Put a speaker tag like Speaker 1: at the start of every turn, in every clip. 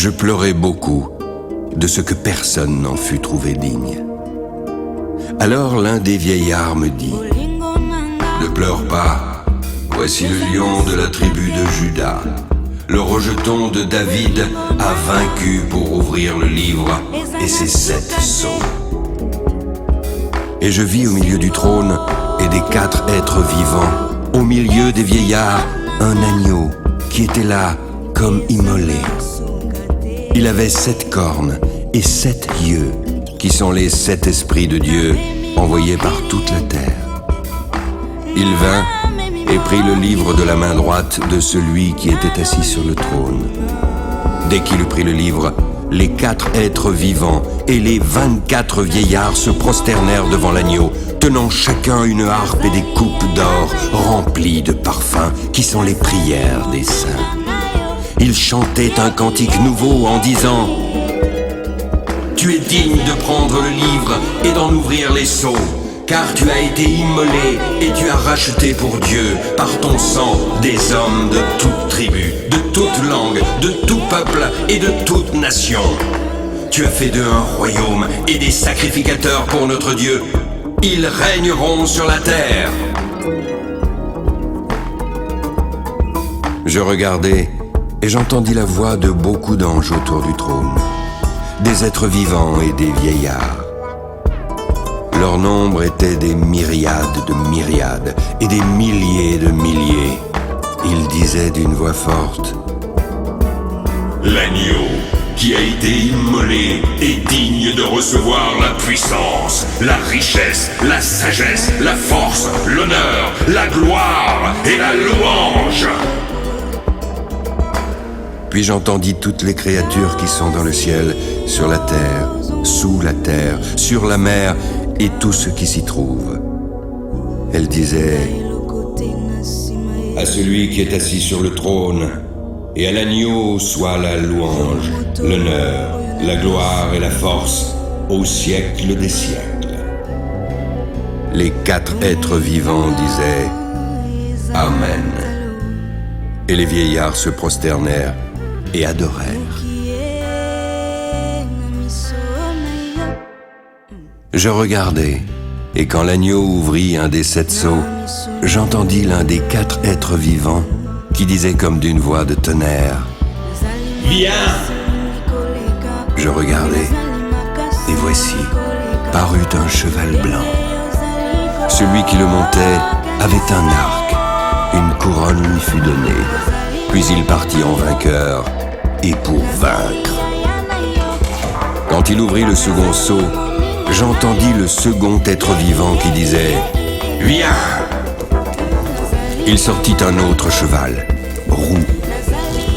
Speaker 1: Je pleurai beaucoup de ce que personne n'en fut trouvé digne. Alors l'un des vieillards me dit: Ne pleure pas, voici le lion de la tribu de Juda. Le rejeton de David a vaincu pour ouvrir le livre et ses 7 sceaux. Et je vis au milieu du trône et des 4 êtres vivants, au milieu des vieillards, un agneau qui était là comme immolé. Il avait 7 cornes et 7 yeux, qui sont les 7 esprits de Dieu envoyés par toute la terre. Il vint et prit le livre de la main droite de celui qui était assis sur le trône. Dès qu'il eut pris le livre, les 4 êtres vivants et les 24 vieillards se prosternèrent devant l'agneau, tenant chacun une harpe et des coupes d'or remplies de parfums, qui sont les prières des saints. Ils chantaient un cantique nouveau en disant: Tu es digne de prendre le livre et d'en ouvrir les sceaux, car tu as été immolé et tu as racheté pour Dieu, par ton sang, des hommes de toute tribu, de toute langue, de tout peuple et de toute nation. Tu as fait d'eux un royaume et des sacrificateurs pour notre Dieu. Ils régneront sur la terre. Je regardai et j'entendis la voix de beaucoup d'anges autour du trône, des êtres vivants et des vieillards. Leur nombre était des myriades de myriades et des milliers de milliers. Ils disaient d'une voix forte: L'agneau qui a été immolé est digne de recevoir la puissance, la richesse, la sagesse, la force, l'honneur, la gloire et la louange. Puis j'entendis toutes les créatures qui sont dans le ciel, sur la terre, sous la terre, sur la mer, et tout ce qui s'y trouve. Elle disait: À celui qui est assis sur le trône, et à l'agneau soit la louange, l'honneur, la gloire et la force, au siècle des siècles. Les 4 êtres vivants disaient: Amen. Et les vieillards se prosternèrent et adorèrent. Je regardai, et quand l'agneau ouvrit un des 7 sceaux, j'entendis l'un des 4 êtres vivants qui disait comme d'une voix de tonnerre: Viens! Je regardai, et voici, parut un cheval blanc. Celui qui le montait avait un arc, une couronne lui fut donnée, puis il partit en vainqueur, et pour vaincre. Quand il ouvrit le second sceau, j'entendis le second être vivant qui disait: Viens! Il sortit un autre cheval, roux.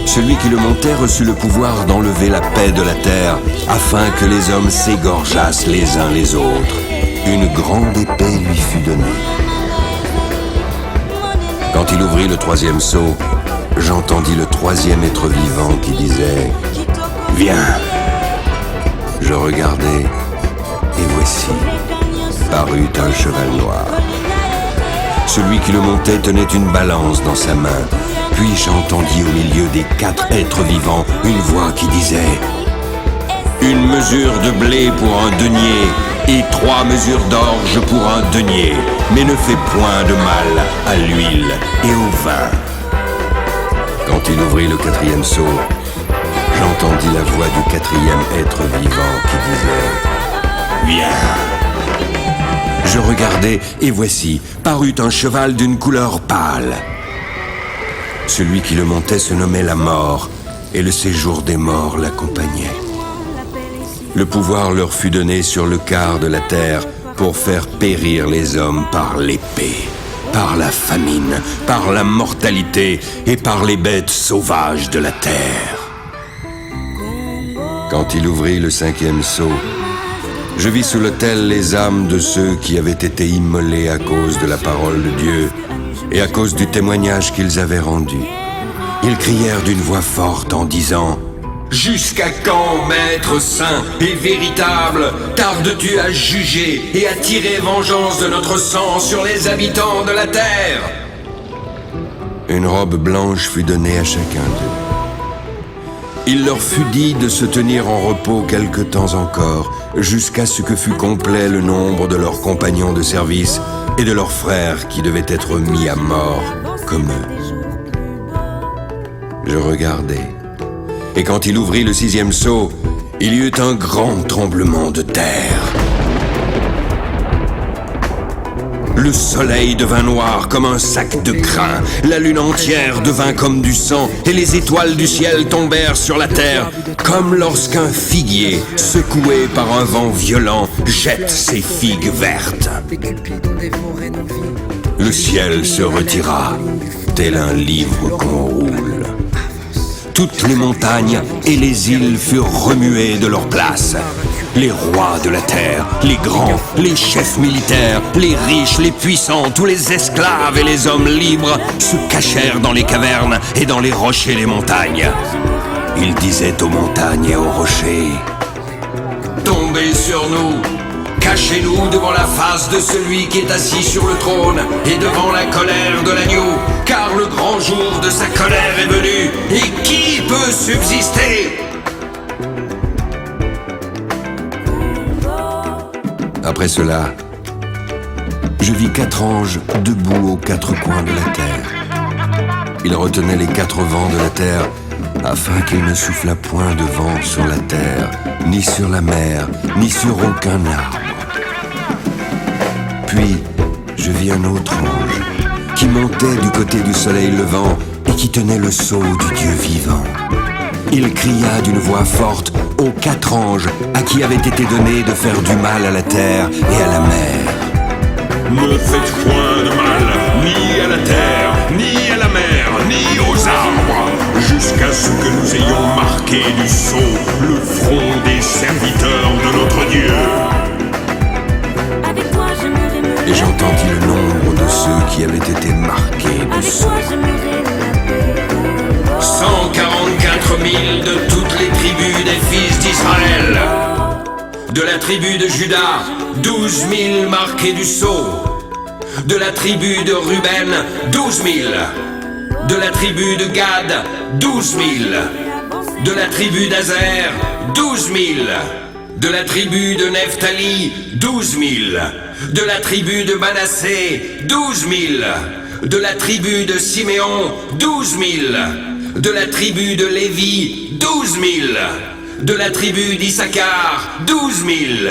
Speaker 1: Celui qui le montait reçut le pouvoir d'enlever la paix de la terre, afin que les hommes s'égorgeassent les uns les autres. Une grande épée lui fut donnée. Quand il ouvrit le 3e sceau, j'entendis le 3e être vivant qui disait: Viens! Je regardai, et voici, parut un cheval noir. Celui qui le montait tenait une balance dans sa main. Puis j'entendis au milieu des 4 êtres vivants une voix qui disait: Une mesure de blé pour un denier, et 3 mesures d'orge pour un denier, mais ne fais point de mal à l'huile et au vin. Quand il ouvrit le 4e sceau, j'entendis la voix du 4e être vivant qui disait: Viens! Je regardai, et voici, parut un cheval d'une couleur pâle. Celui qui le montait se nommait la mort, et le séjour des morts l'accompagnait. Le pouvoir leur fut donné sur le quart de la terre pour faire périr les hommes par l'épée, par la famine, par la mortalité et par les bêtes sauvages de la terre. Quand il ouvrit le 5e sceau, je vis sous l'autel les âmes de ceux qui avaient été immolés à cause de la parole de Dieu et à cause du témoignage qu'ils avaient rendu. Ils crièrent d'une voix forte en disant: Jusqu'à quand, Maître saint et véritable, tardes-tu à juger et à tirer vengeance de notre sang sur les habitants de la terre? Une robe blanche fut donnée à chacun d'eux. Il leur fut dit de se tenir en repos quelque temps encore, jusqu'à ce que fût complet le nombre de leurs compagnons de service et de leurs frères qui devaient être mis à mort comme eux. Je regardai, et quand il ouvrit le 6e sceau, il y eut un grand tremblement de terre. Le soleil devint noir comme un sac de grains, la lune entière devint comme du sang, et les étoiles du ciel tombèrent sur la terre, comme lorsqu'un figuier, secoué par un vent violent, jette ses figues vertes. Le ciel se retira, tel un livre qu'on roule. Toutes les montagnes et les îles furent remuées de leur place. Les rois de la terre, les grands, les chefs militaires, les riches, les puissants, tous les esclaves et les hommes libres se cachèrent dans les cavernes et dans les rochers des montagnes. Ils disaient aux montagnes et aux rochers: tombez sur nous, cachez-nous devant la face de celui qui est assis sur le trône et devant la colère de l'agneau, car le grand jour de sa colère est venu, et qui peut subsister? Après cela, je vis 4 anges debout aux 4 coins de la terre. Ils retenaient les 4 vents de la terre, afin qu'il ne soufflât point de vent sur la terre, ni sur la mer, ni sur aucun arbre. Puis, je vis un autre ange, qui montait du côté du soleil levant et qui tenait le sceau du Dieu vivant. Il cria d'une voix forte aux 4 anges à qui avait été donné de faire du mal à la terre et à la mer. Ne faites point de mal, ni à la terre, ni à la mer, ni aux arbres, jusqu'à ce que nous ayons marqué du sceau le front des serviteurs de notre Dieu. Et j'entendis le nombre de ceux qui avaient été marqués du sceau. 144 000 de toutes les tribus des fils d'Israël. De la tribu de Juda, 12 000 marqués du sceau. De la tribu de Ruben, 12 000. De la tribu de Gad, 12 000. De la tribu d'Azer, 12 000. De la tribu de Nephtali, 12 000. De la tribu de Manassé, 12 000. De la tribu de Siméon, 12 000. De la tribu de Lévi, 12 000. De la tribu d'Issachar, 12 000.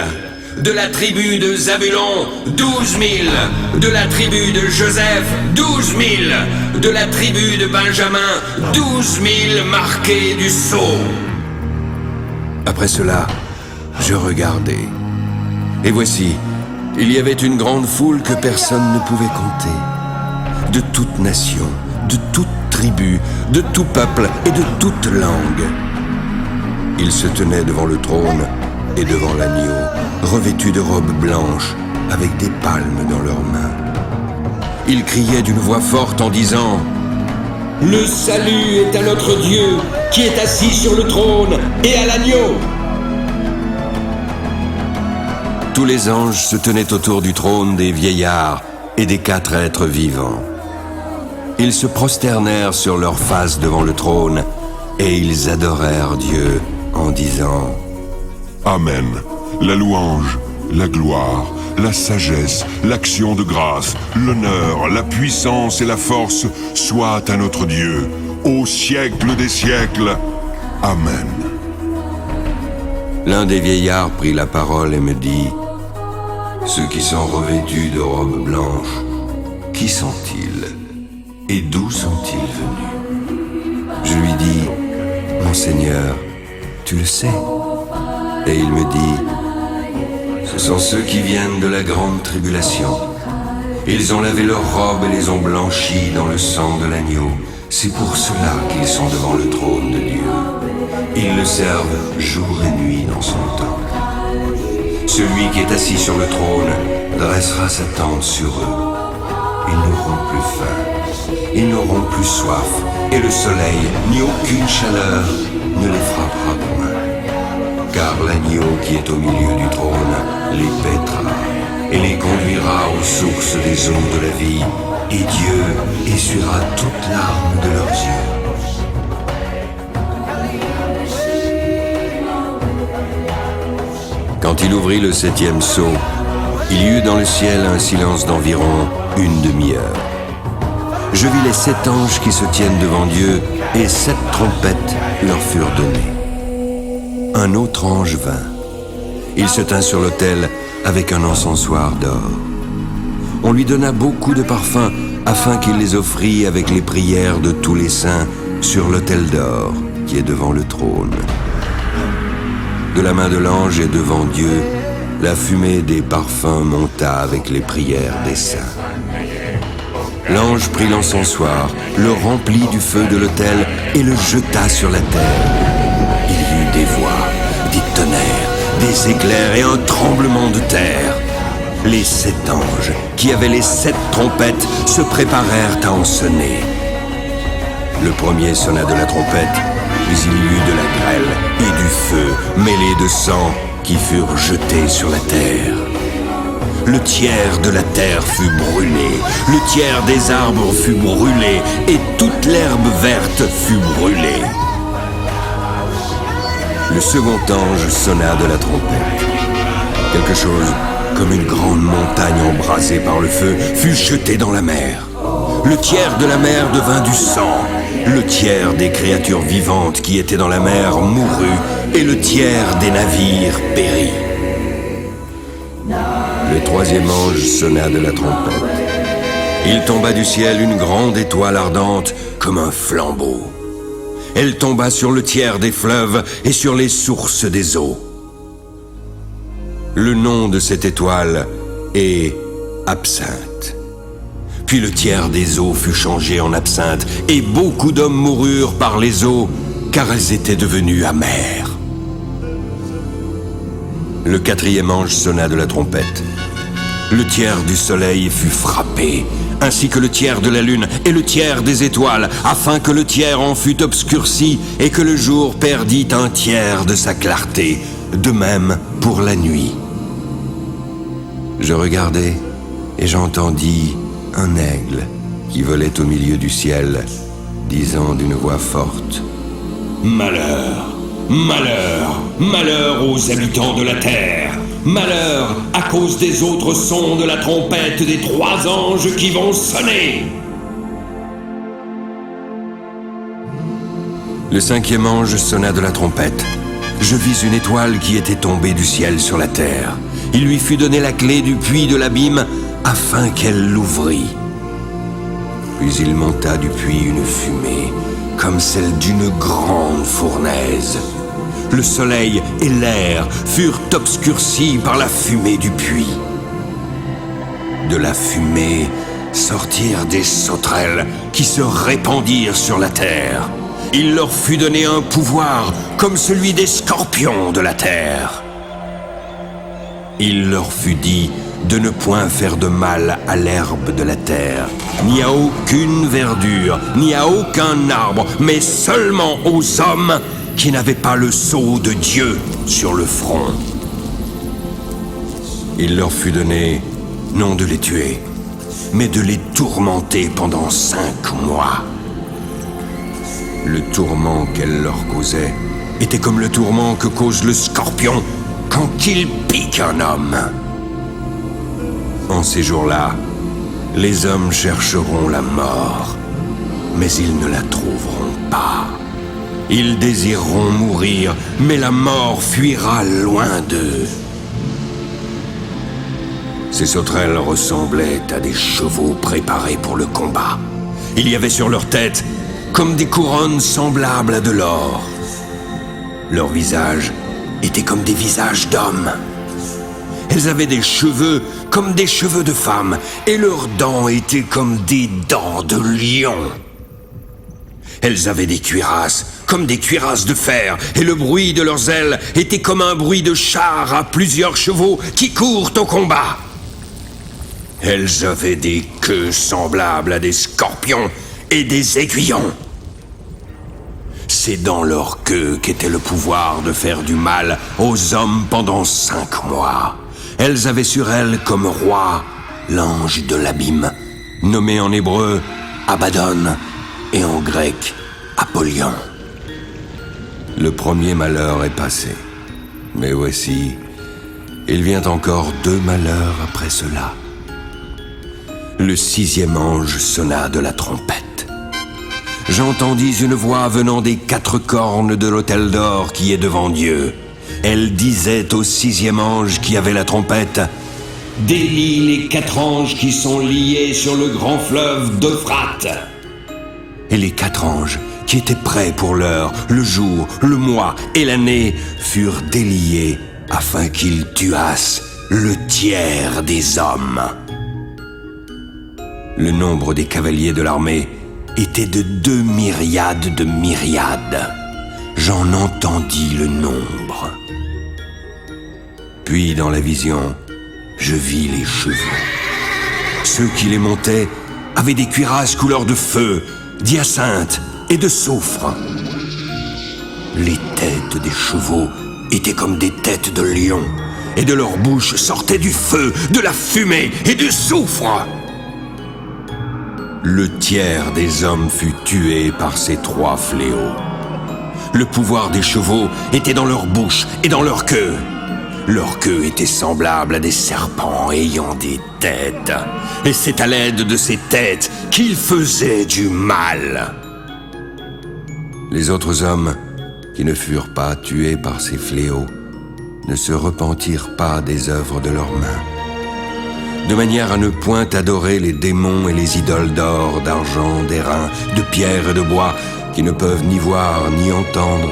Speaker 1: De la tribu de Zabulon, 12 000. De la tribu de Joseph, 12 000. De la tribu de Benjamin, 12 000 marqués du sceau. Après cela, je regardai. Et voici, il y avait une grande foule que personne ne pouvait compter. De toute nation, de toute tribu, de tout peuple et de toute langue. Ils se tenaient devant le trône et devant l'agneau, revêtus de robes blanches, avec des palmes dans leurs mains. Ils criaient d'une voix forte en disant: le salut est à notre Dieu, qui est assis sur le trône, et à l'agneau. Tous les anges se tenaient autour du trône des vieillards et des 4 êtres vivants. Ils se prosternèrent sur leurs faces devant le trône, et ils adorèrent Dieu en disant:
Speaker 2: Amen. La louange, la gloire, la sagesse, l'action de grâce, l'honneur, la puissance et la force soient à notre Dieu, au siècle des siècles. Amen.
Speaker 1: L'un des vieillards prit la parole et me dit: ceux qui sont revêtus de robes blanches, qui sont-ils et d'où sont-ils venus? Je lui dis: mon Seigneur, tu le sais. Et il me dit: ce sont ceux qui viennent de la grande tribulation. Ils ont lavé leurs robes et les ont blanchies dans le sang de l'agneau. C'est pour cela qu'ils sont devant le trône de Dieu. Ils le servent jour et nuit dans son temple. Celui qui est assis sur le trône dressera sa tente sur eux. Ils n'auront plus faim, ils n'auront plus soif, et le soleil ni aucune chaleur ne les frappera point. Car l'agneau qui est au milieu du trône les paîtra et les conduira aux sources des eaux de la vie, et Dieu essuiera toute larme de leurs yeux. Quand il ouvrit le 7e sceau, il y eut dans le ciel un silence d'environ une demi-heure. Je vis les 7 anges qui se tiennent devant Dieu, et 7 trompettes leur furent données. Un autre ange vint. Il se tint sur l'autel avec un encensoir d'or. On lui donna beaucoup de parfums, afin qu'il les offrît avec les prières de tous les saints sur l'autel d'or qui est devant le trône. De la main de l'ange et devant Dieu, la fumée des parfums monta avec les prières des saints. L'ange prit l'encensoir, le remplit du feu de l'autel et le jeta sur la terre. Il y eut des voix, des tonnerres, des éclairs et un tremblement de terre. Les 7 anges, qui avaient les 7 trompettes, se préparèrent à en sonner. Le premier sonna de la trompette, puis il y eut de la grêle et du feu mêlés de sang qui furent jetés sur la terre. Le tiers de la terre fut brûlé, le tiers des arbres fut brûlé, et toute l'herbe verte fut brûlée. Le second ange sonna de la trompette. Quelque chose comme une grande montagne embrasée par le feu fut jeté dans la mer. Le tiers de la mer devint du sang. Le tiers des créatures vivantes qui étaient dans la mer mourut, et le tiers des navires périt. Le troisième ange sonna de la trompette. Il tomba du ciel une grande étoile ardente comme un flambeau. Elle tomba sur le tiers des fleuves et sur les sources des eaux. Le nom de cette étoile est Absinthe. Puis le tiers des eaux fut changé en absinthe, et beaucoup d'hommes moururent par les eaux, car elles étaient devenues amères. Le quatrième ange sonna de la trompette. Le tiers du soleil fut frappé, ainsi que le tiers de la lune et le tiers des étoiles, afin que le tiers en fût obscurci et que le jour perdît un tiers de sa clarté, de même pour la nuit. Je regardai et j'entendis un aigle qui volait au milieu du ciel, disant d'une voix forte: Malheur, malheur, malheur aux habitants de la terre! Malheur à cause des autres sons de la trompette des 3 anges qui vont sonner! Le 5e ange sonna de la trompette. Je vis une étoile qui était tombée du ciel sur la terre. Il lui fut donné la clé du puits de l'abîme afin qu'elle l'ouvrît. Puis il monta du puits une fumée, comme celle d'une grande fournaise. Le soleil et l'air furent obscurcis par la fumée du puits. De la fumée sortirent des sauterelles qui se répandirent sur la terre. Il leur fut donné un pouvoir comme celui des scorpions de la terre. Il leur fut dit de ne point faire de mal à l'herbe de la terre, ni à aucune verdure, ni à aucun arbre, mais seulement aux hommes qui n'avaient pas le sceau de Dieu sur le front. Il leur fut donné non de les tuer, mais de les tourmenter pendant 5 mois. Le tourment qu'elle leur causait était comme le tourment que cause le scorpion quand il pique un homme. En ces jours-là, les hommes chercheront la mort, mais ils ne la trouveront pas. Ils désireront mourir, mais la mort fuira loin d'eux. Ces sauterelles ressemblaient à des chevaux préparés pour le combat. Il y avait sur leur tête comme des couronnes semblables à de l'or. Leurs visages étaient comme des visages d'hommes. Elles avaient des cheveux comme des cheveux de femmes, et leurs dents étaient comme des dents de lion. Elles avaient des cuirasses comme des cuirasses de fer, et le bruit de leurs ailes était comme un bruit de char à plusieurs chevaux qui courent au combat. Elles avaient des queues semblables à des scorpions et des aiguillons. C'est dans leur queue qu'était le pouvoir de faire du mal aux hommes pendant 5 mois. Elles avaient sur elles comme roi l'ange de l'abîme, nommé en hébreu Abaddon et en grec Apollyon. Le premier malheur est passé, mais voici Il vient encore 2 malheurs après cela. Le 6e ange sonna de la trompette. J'entendis une voix venant des 4 cornes de l'autel d'or qui est devant Dieu. Elle disait au 6e ange qui avait la trompette: délie les 4 anges qui sont liés sur le grand fleuve d'Euphrate. Et les 4 anges qui étaient prêts pour l'heure, le jour, le mois et l'année furent déliés afin qu'ils tuassent le tiers des hommes. Le nombre des cavaliers de l'armée était de 2 myriades de myriades. J'en entendis le nombre. Puis dans la vision, je vis les chevaux. Ceux qui les montaient avaient des cuirasses couleur de feu, d'hyacinthe et de soufre. Les têtes des chevaux étaient comme des têtes de lions, et de leur bouche sortait du feu, de la fumée et du soufre. Le tiers des hommes fut tué par ces 3 fléaux. Le pouvoir des chevaux était dans leur bouche et dans leur queue. Leur queue était semblable à des serpents ayant des têtes. Et c'est à l'aide de ces têtes qu'ils faisaient du mal. Les autres hommes, qui ne furent pas tués par ces fléaux, ne se repentirent pas des œuvres de leurs mains, de manière à ne point adorer les démons et les idoles d'or, d'argent, d'airain, de pierre et de bois, qui ne peuvent ni voir, ni entendre,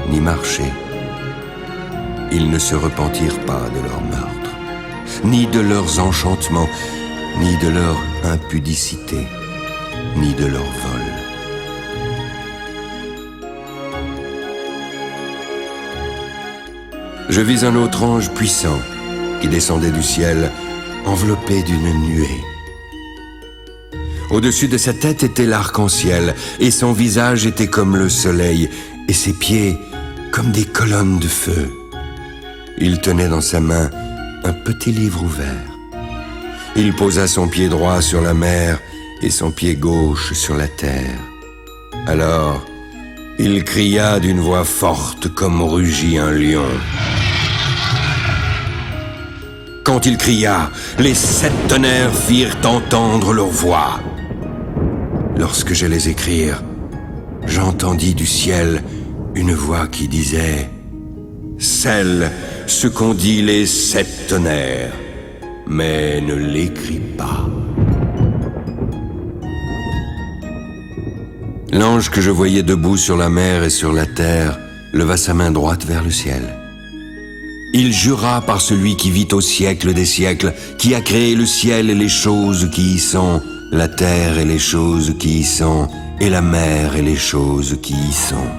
Speaker 1: ni marcher. Ils ne se repentirent pas de leur meurtre, ni de leurs enchantements, ni de leur impudicité, ni de leur vol. Je vis un autre ange puissant qui descendait du ciel, enveloppé d'une nuée. Au-dessus de sa tête était l'arc-en-ciel, et son visage était comme le soleil, et ses pieds comme des colonnes de feu. Il tenait dans sa main un petit livre ouvert. Il posa son pied droit sur la mer et son pied gauche sur la terre. Alors, il cria d'une voix forte comme rugit un lion. Quand il cria, les 7 tonnerres firent entendre leur voix. Lorsque j'allais écrire, j'entendis du ciel une voix qui disait: scelle ce qu'ont dit les 7 tonnerres, mais ne l'écris pas. L'ange que je voyais debout sur la mer et sur la terre leva sa main droite vers le ciel. Il jura par celui qui vit au siècle des siècles, qui a créé le ciel et les choses qui y sont, la terre et les choses qui y sont, et la mer et les choses qui y sont.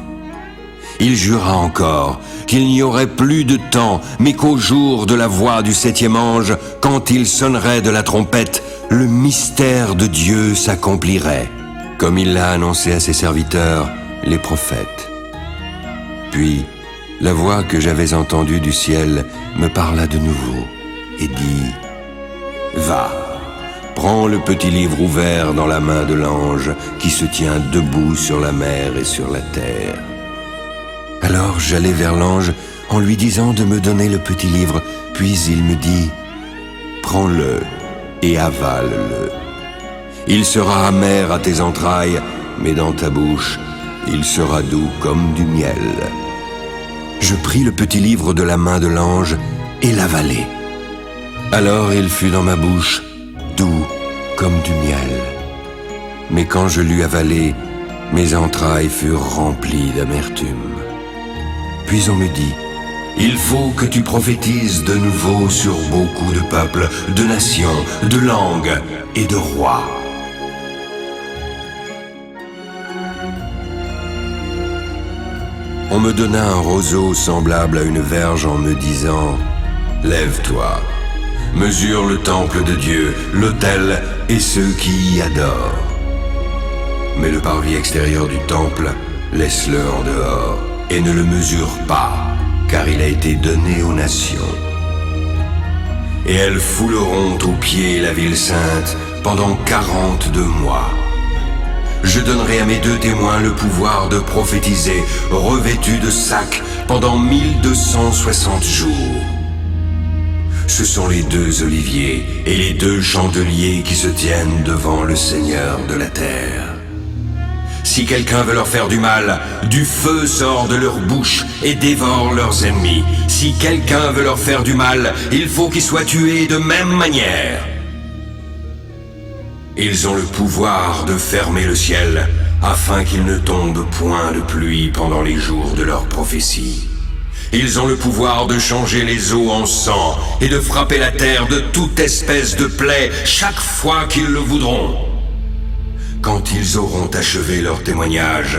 Speaker 1: Il jura encore qu'il n'y aurait plus de temps, mais qu'au jour de la voix du 7e ange, quand il sonnerait de la trompette, le mystère de Dieu s'accomplirait, comme il l'a annoncé à ses serviteurs, les prophètes. Puis, la voix que j'avais entendue du ciel me parla de nouveau et dit: va, prends le petit livre ouvert dans la main de l'ange qui se tient debout sur la mer et sur la terre. Alors j'allai vers l'ange en lui disant de me donner le petit livre, puis il me dit: prends-le et avale-le. Il sera amer à tes entrailles, mais dans ta bouche, il sera doux comme du miel. Je pris le petit livre de la main de l'ange et l'avalai. Alors il fut dans ma bouche, doux comme du miel. Mais quand je l'eus avalé, mes entrailles furent remplies d'amertume. Puis on me dit: il faut que tu prophétises de nouveau sur beaucoup de peuples, de nations, de langues et de rois. On me donna un roseau semblable à une verge en me disant: lève-toi, mesure le temple de Dieu, l'autel et ceux qui y adorent. Mais le parvis extérieur du temple, laisse-le en dehors et ne le mesure pas, car il a été donné aux nations. Et elles fouleront aux pieds la ville sainte pendant 42 mois. Je donnerai à mes 2 témoins le pouvoir de prophétiser, revêtus de sacs, pendant 1260 jours. Ce sont les deux oliviers et les deux chandeliers qui se tiennent devant le Seigneur de la terre. Si quelqu'un veut leur faire du mal, du feu sort de leur bouche et dévore leurs ennemis. Si quelqu'un veut leur faire du mal, il faut qu'ils soient tués de même manière. Ils ont le pouvoir de fermer le ciel afin qu'il ne tombe point de pluie pendant les jours de leur prophétie. Ils ont le pouvoir de changer les eaux en sang et de frapper la terre de toute espèce de plaie chaque fois qu'ils le voudront. Quand ils auront achevé leur témoignage,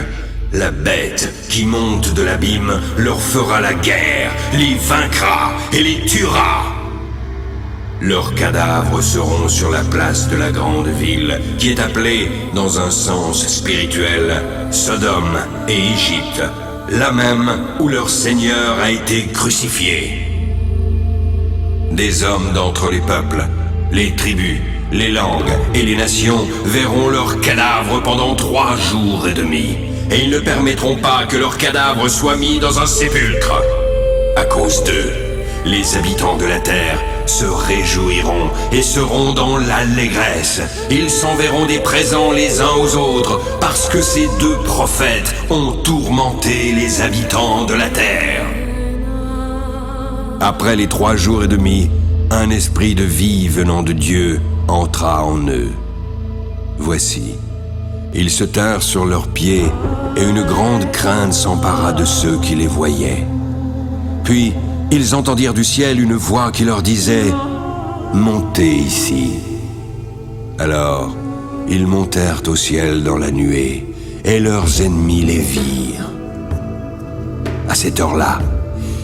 Speaker 1: la bête qui monte de l'abîme leur fera la guerre, les vaincra et les tuera. Leurs cadavres seront sur la place de la grande ville, qui est appelée, dans un sens spirituel, Sodome et Égypte, là même où leur Seigneur a été crucifié. Des hommes d'entre les peuples, les tribus, les langues et les nations verront leurs cadavres pendant 3 jours et demi, et ils ne permettront pas que leurs cadavres soient mis dans un sépulcre. À cause d'eux, les habitants de la terre se réjouiront et seront dans l'allégresse. Ils s'enverront des présents les uns aux autres, parce que ces 2 prophètes ont tourmenté les habitants de la terre. Après les 3 jours et demi, un esprit de vie venant de Dieu entra en eux. Voici, ils se tinrent sur leurs pieds, et une grande crainte s'empara de ceux qui les voyaient. Puis, ils entendirent du ciel une voix qui leur disait « Montez ici ». Alors, ils montèrent au ciel dans la nuée, et leurs ennemis les virent. À cette heure-là,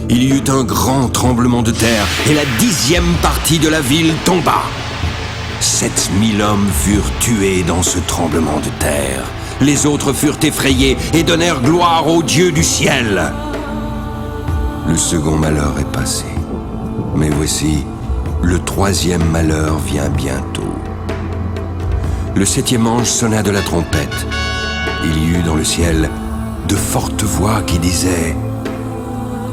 Speaker 1: il y eut un grand tremblement de terre, et la 10e partie de la ville tomba. 7000 hommes furent tués dans ce tremblement de terre. Les autres furent effrayés et donnèrent gloire au Dieu du ciel. Le second malheur est passé. Mais voici, le 3e malheur vient bientôt. Le 7e ange sonna de la trompette. Il y eut dans le ciel de fortes voix qui disaient «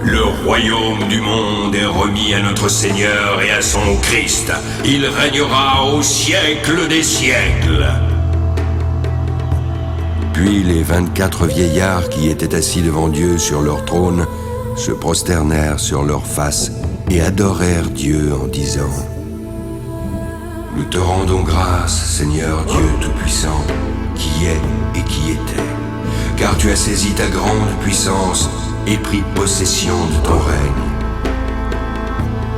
Speaker 1: Le royaume du monde est remis à notre Seigneur et à son Christ. Il régnera au siècle des siècles. » Puis les 24 vieillards qui étaient assis devant Dieu sur leur trône se prosternèrent sur leurs faces et adorèrent Dieu en disant « Nous te rendons grâce, Seigneur Dieu Tout-Puissant, qui est et qui était, car tu as saisi ta grande puissance et pris possession de ton règne.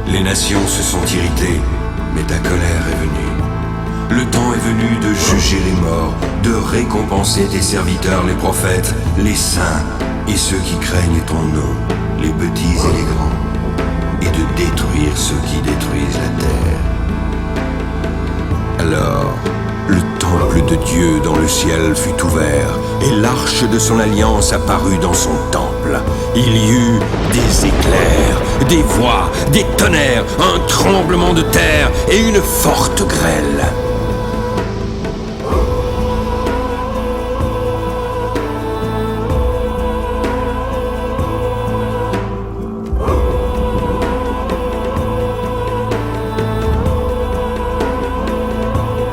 Speaker 1: Les nations se sont irritées, mais ta colère est venue. Le temps est venu de juger les morts, de récompenser tes serviteurs les prophètes, les saints et ceux qui craignent ton nom, les petits et les grands, et de détruire ceux qui détruisent la terre. » Alors, le temple de Dieu dans le ciel fut ouvert, et l'arche de son alliance apparut dans son temple. Il y eut des éclairs, des voix, des tonnerres, un tremblement de terre et une forte grêle.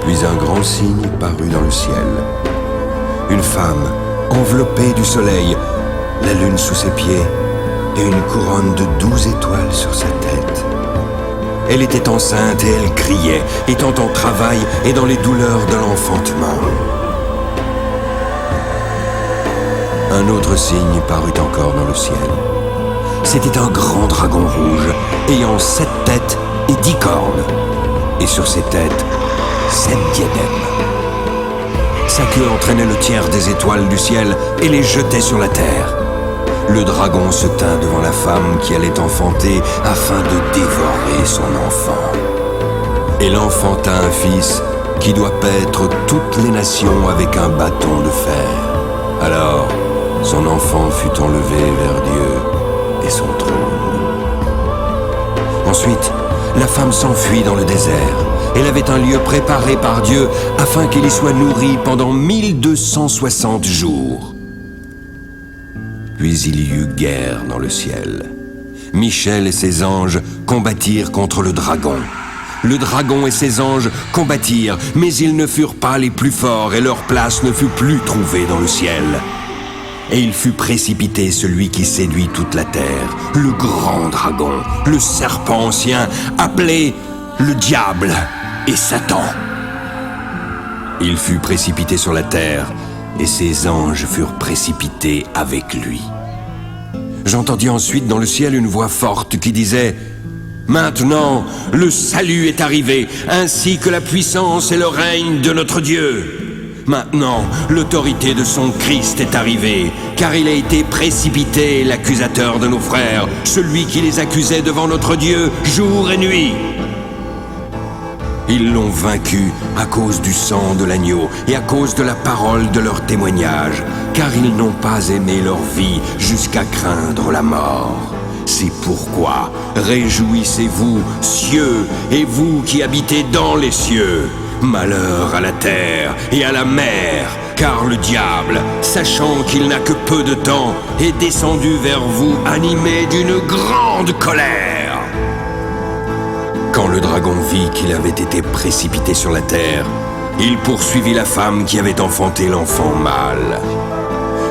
Speaker 1: Puis un grand signe parut dans le ciel. Une femme, enveloppée du soleil, la lune sous ses pieds, et une couronne de 12 étoiles sur sa tête. Elle était enceinte et elle criait, étant en travail et dans les douleurs de l'enfantement. Un autre signe parut encore dans le ciel. C'était un grand dragon rouge, ayant 7 têtes et 10 cornes, et sur ses têtes, 7 diadèmes. Sa queue entraînait le tiers des étoiles du ciel et les jetait sur la terre. Le dragon se tint devant la femme qui allait enfanter afin de dévorer son enfant. Elle enfanta un fils qui doit paître toutes les nations avec un bâton de fer. Alors, son enfant fut enlevé vers Dieu et son trône. Ensuite, la femme s'enfuit dans le désert. Elle avait un lieu préparé par Dieu afin qu'il y soit nourri pendant 1260 jours. Puis il y eut guerre dans le ciel. Michel et ses anges combattirent contre le dragon. Le dragon et ses anges combattirent, mais ils ne furent pas les plus forts et leur place ne fut plus trouvée dans le ciel. Et il fut précipité celui qui séduit toute la terre, le grand dragon, le serpent ancien, appelé le diable et Satan. Il fut précipité sur la terre, et ses anges furent précipités avec lui. J'entendis ensuite dans le ciel une voix forte qui disait « Maintenant, le salut est arrivé, ainsi que la puissance et le règne de notre Dieu. Maintenant, l'autorité de son Christ est arrivée, car il a été précipité, l'accusateur de nos frères, celui qui les accusait devant notre Dieu jour et nuit. Ils l'ont vaincu à cause du sang de l'agneau et à cause de la parole de leur témoignage, car ils n'ont pas aimé leur vie jusqu'à craindre la mort. C'est pourquoi réjouissez-vous, cieux, et vous qui habitez dans les cieux. Malheur à la terre et à la mer, car le diable, sachant qu'il n'a que peu de temps, est descendu vers vous animé d'une grande colère. Quand le dragon vit qu'il avait été précipité sur la terre, il poursuivit la femme qui avait enfanté l'enfant mâle.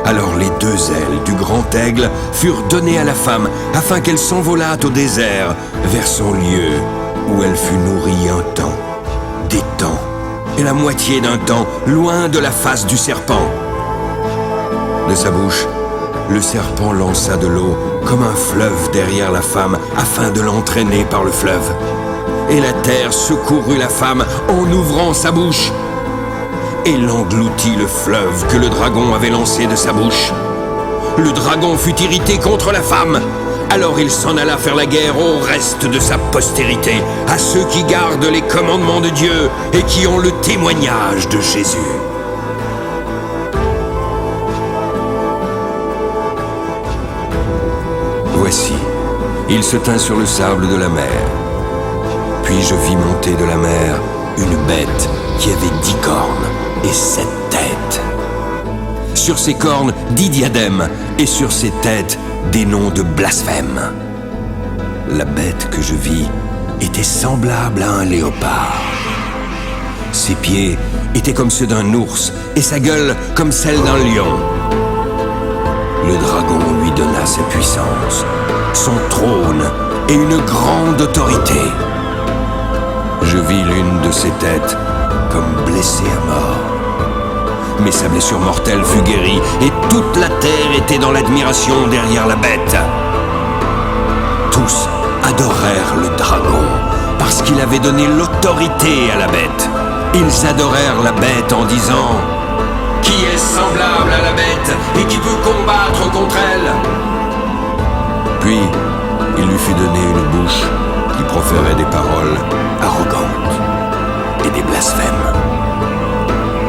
Speaker 1: Alors les 2 ailes du grand aigle furent données à la femme, afin qu'elle s'envolât au désert, vers son lieu, où elle fut nourrie un temps, des temps, et la moitié d'un temps, loin de la face du serpent. De sa bouche, le serpent lança de l'eau comme un fleuve derrière la femme, afin de l'entraîner par le fleuve. Et la terre secourut la femme en ouvrant sa bouche, et l'engloutit le fleuve que le dragon avait lancé de sa bouche. Le dragon fut irrité contre la femme. Alors il s'en alla faire la guerre au reste de sa postérité, à ceux qui gardent les commandements de Dieu et qui ont le témoignage de Jésus. Voici, il se tint sur le sable de la mer. Puis je vis monter de la mer une bête qui avait 10 cornes et 7 têtes. Sur ses cornes, 10 diadèmes, et sur ses têtes, des noms de blasphème. La bête que je vis était semblable à un léopard. Ses pieds étaient comme ceux d'un ours, et sa gueule comme celle d'un lion. Le dragon lui donna sa puissance, son trône et une grande autorité. Je vis l'une de ses têtes comme blessée à mort. Mais sa blessure mortelle fut guérie, et toute la terre était dans l'admiration derrière la bête. Tous adorèrent le dragon, parce qu'il avait donné l'autorité à la bête. Ils adorèrent la bête en disant « Qui est semblable à la bête et qui peut combattre contre elle ?» Puis, il lui fut donné une bouche qui proférait des paroles arrogantes et des blasphèmes.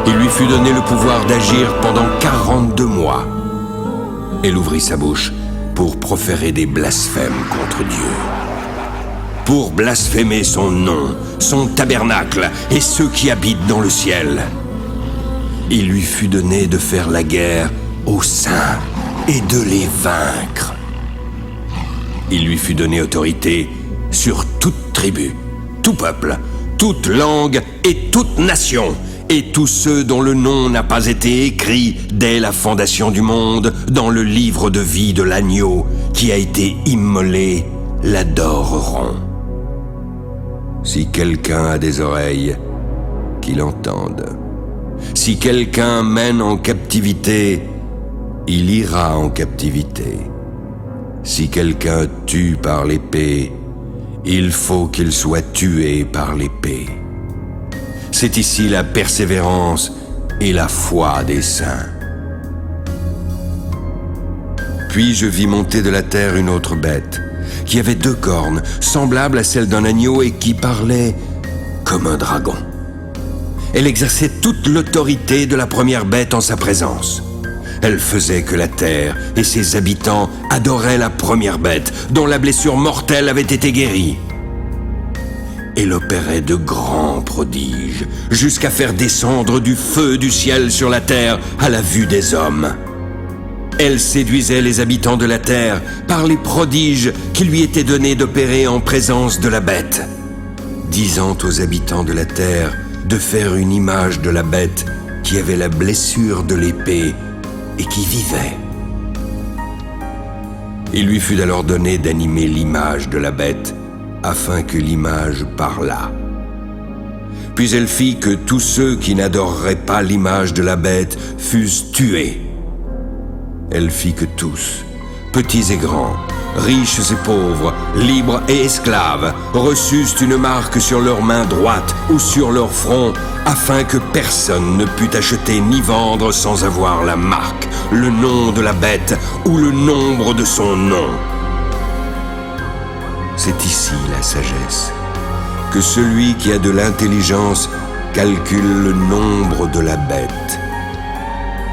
Speaker 1: Il lui fut donné le pouvoir d'agir pendant 42 mois. Elle ouvrit sa bouche pour proférer des blasphèmes contre Dieu, pour blasphémer son nom, son tabernacle et ceux qui habitent dans le ciel. Il lui fut donné de faire la guerre aux saints et de les vaincre. Il lui fut donné autorité sur toute tribu, tout peuple, toute langue et toute nation, et tous ceux dont le nom n'a pas été écrit dès la fondation du monde dans le livre de vie de l'agneau qui a été immolé l'adoreront. Si quelqu'un a des oreilles, qu'il entende. Si quelqu'un mène en captivité, il ira en captivité. Si quelqu'un tue par l'épée, il faut qu'il soit tué par l'épée. C'est ici la persévérance et la foi des saints. Puis je vis monter de la terre une autre bête, qui avait 2 cornes, semblables à celles d'un agneau et qui parlait comme un dragon. Elle exerçait toute l'autorité de la première bête en sa présence. Elle faisait que la terre et ses habitants adoraient la première bête, dont la blessure mortelle avait été guérie. Elle opérait de grands prodiges, jusqu'à faire descendre du feu du ciel sur la terre à la vue des hommes. Elle séduisait les habitants de la terre par les prodiges qui lui étaient donnés d'opérer en présence de la bête, disant aux habitants de la terre de faire une image de la bête qui avait la blessure de l'épée et qui vivait. Il lui fut alors donné d'animer l'image de la bête afin que l'image parlât. Puis elle fit que tous ceux qui n'adoreraient pas l'image de la bête fussent tués. Elle fit que tous, petits et grands, riches et pauvres, libres et esclaves, reçussent une marque sur leur main droite ou sur leur front, afin que personne ne pût acheter ni vendre sans avoir la marque, le nom de la bête ou le nombre de son nom. C'est ici la sagesse, que celui qui a de l'intelligence calcule le nombre de la bête,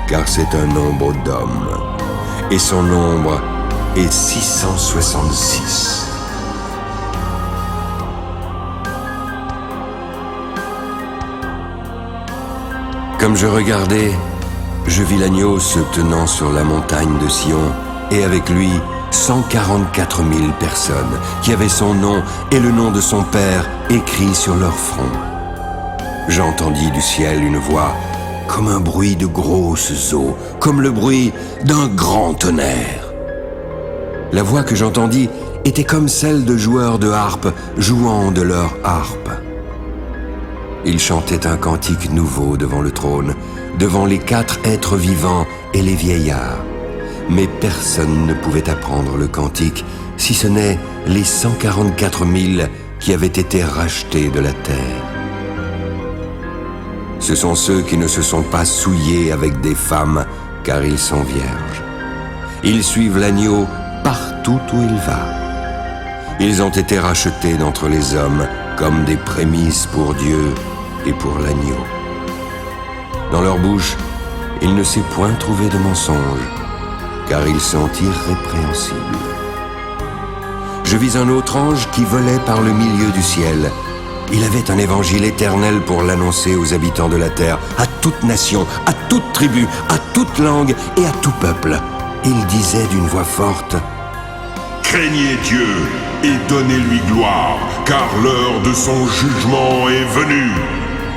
Speaker 1: car c'est un nombre d'hommes, et son nombre est 666. Comme je regardais, je vis l'agneau se tenant sur la montagne de Sion, et avec lui 144 000 personnes qui avaient son nom et le nom de son père écrit sur leur front. J'entendis du ciel une voix comme un bruit de grosses eaux, comme le bruit d'un grand tonnerre. La voix que j'entendis était comme celle de joueurs de harpe jouant de leur harpe. Ils chantaient un cantique nouveau devant le trône, devant les 4 êtres vivants et les vieillards. Mais personne ne pouvait apprendre le cantique, si ce n'est les 144 000 qui avaient été rachetés de la terre. Ce sont ceux qui ne se sont pas souillés avec des femmes, car ils sont vierges. Ils suivent l'agneau partout où il va. Ils ont été rachetés d'entre les hommes comme des prémices pour Dieu et pour l'agneau. Dans leur bouche, il ne s'est point trouvé de mensonge, car ils sont irrépréhensibles. Je vis un autre ange qui volait par le milieu du ciel. Il avait un évangile éternel pour l'annoncer aux habitants de la terre, à toute nation, à toute tribu, à toute langue et à tout peuple. Il disait d'une voix forte:
Speaker 2: Craignez Dieu et donnez-lui gloire, car l'heure de son jugement est venue.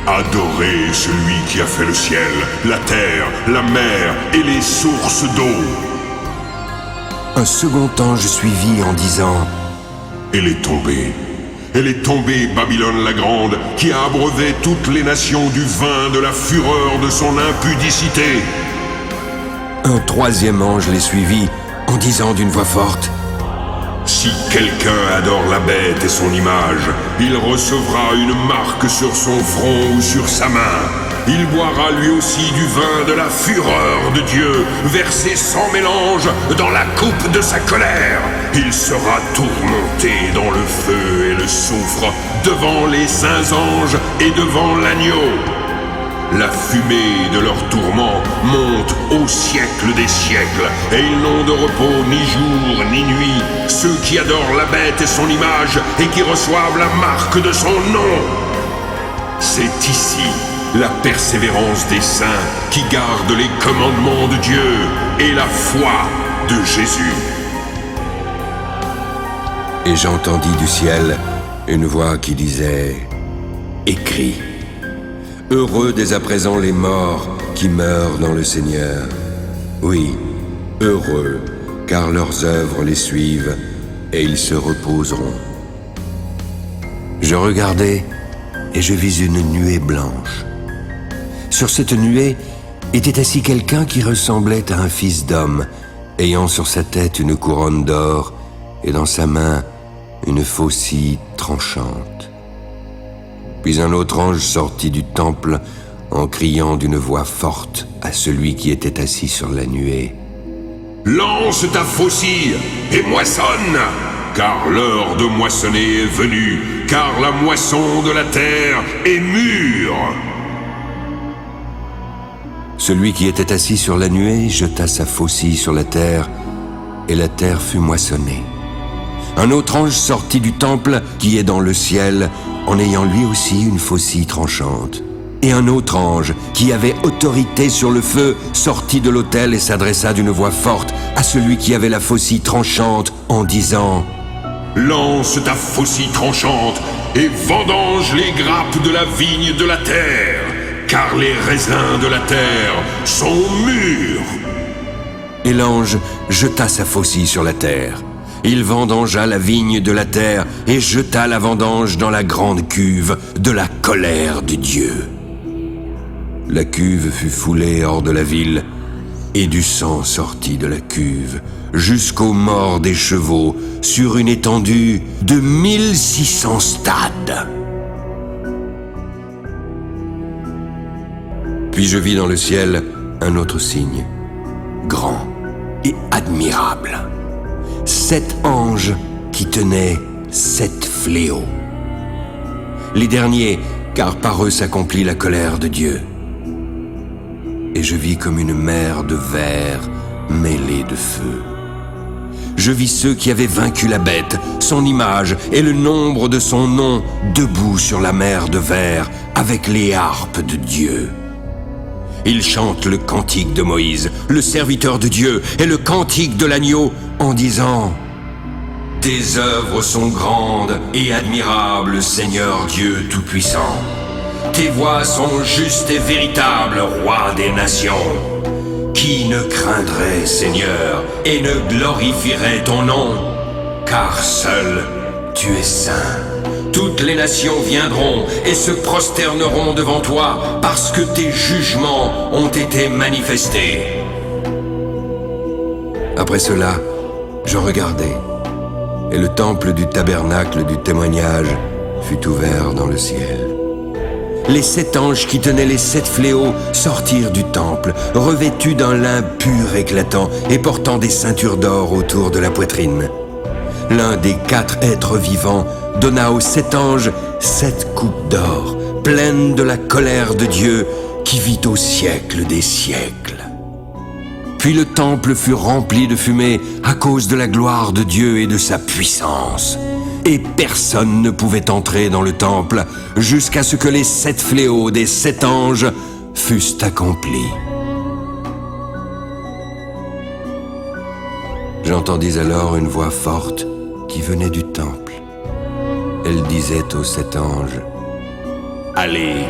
Speaker 2: Adorez celui qui a fait le ciel, la terre, la mer et les sources d'eau.
Speaker 1: Un second ange suivit en disant:
Speaker 2: Elle est tombée, Babylone la grande, qui a abreuvé toutes les nations du vin de la fureur de son impudicité.
Speaker 1: Un troisième ange les suivit en disant d'une voix forte:
Speaker 2: Si quelqu'un adore la bête et son image, il recevra une marque sur son front ou sur sa main. Il boira lui aussi du vin de la fureur de Dieu, versé sans mélange dans la coupe de sa colère. Il sera tourmenté dans le feu et le soufre, devant les saints anges et devant l'agneau. La fumée de leur tourment monte au siècle des siècles, et ils n'ont de repos ni jour ni nuit, ceux qui adorent la bête et son image, et qui reçoivent la marque de son nom. C'est ici la persévérance des saints qui gardent les commandements de Dieu et la foi de Jésus.
Speaker 1: Et j'entendis du ciel une voix qui disait: Écris. Heureux dès à présent les morts qui meurent dans le Seigneur. Oui, heureux, car leurs œuvres les suivent et ils se reposeront. Je regardai et je vis une nuée blanche. Sur cette nuée était assis quelqu'un qui ressemblait à un fils d'homme, ayant sur sa tête une couronne d'or et dans sa main une faucille tranchante. Puis un autre ange sortit du temple en criant d'une voix forte à celui qui était assis sur la nuée:
Speaker 2: Lance ta faucille et moissonne, car l'heure de moissonner est venue, car la moisson de la terre est mûre.
Speaker 1: Celui qui était assis sur la nuée jeta sa faucille sur la terre, et la terre fut moissonnée. Un autre ange sortit du temple qui est dans le ciel, en ayant lui aussi une faucille tranchante. Et un autre ange, qui avait autorité sur le feu, sortit de l'autel et s'adressa d'une voix forte à celui qui avait la faucille tranchante en disant «
Speaker 2: Lance ta faucille tranchante et vendange les grappes de la vigne de la terre, car les raisins de la terre sont mûrs. »
Speaker 1: Et l'ange jeta sa faucille sur la terre. Il vendangea la vigne de la terre et jeta la vendange dans la grande cuve de la colère de Dieu. La cuve fut foulée hors de la ville, et du sang sortit de la cuve jusqu'aux morts des chevaux sur une étendue de 1600 stades. Puis je vis dans le ciel un autre signe, grand et admirable. 7 anges qui tenaient 7 fléaux. Les derniers, car par eux s'accomplit la colère de Dieu. Et je vis comme une mer de verre mêlée de feu. Je vis ceux qui avaient vaincu la bête, son image et le nombre de son nom, debout sur la mer de verre, avec les harpes de Dieu. Ils chantent le cantique de Moïse, le serviteur de Dieu, et le cantique de l'agneau, en disant « Tes œuvres sont grandes et admirables, Seigneur Dieu Tout-Puissant. Tes voies sont justes et véritables, Roi des nations. Qui ne craindrait, Seigneur, et ne glorifierait ton nom? Car seul tu es saint. Toutes les nations viendront et se prosterneront devant toi parce que tes jugements ont été manifestés. » Après cela, je regardai, et le temple du tabernacle du témoignage fut ouvert dans le ciel. Les 7 anges qui tenaient les 7 fléaux sortirent du temple, revêtus d'un lin pur éclatant et portant des ceintures d'or autour de la poitrine. L'un des 4 êtres vivants donna aux 7 anges 7 coupes d'or, pleines de la colère de Dieu qui vit au siècle des siècles. Puis le temple fut rempli de fumée à cause de la gloire de Dieu et de sa puissance. Et personne ne pouvait entrer dans le temple jusqu'à ce que les 7 fléaux des 7 anges fussent accomplis. J'entendis alors une voix forte qui venait du temple. Elle disait aux 7 anges « Allez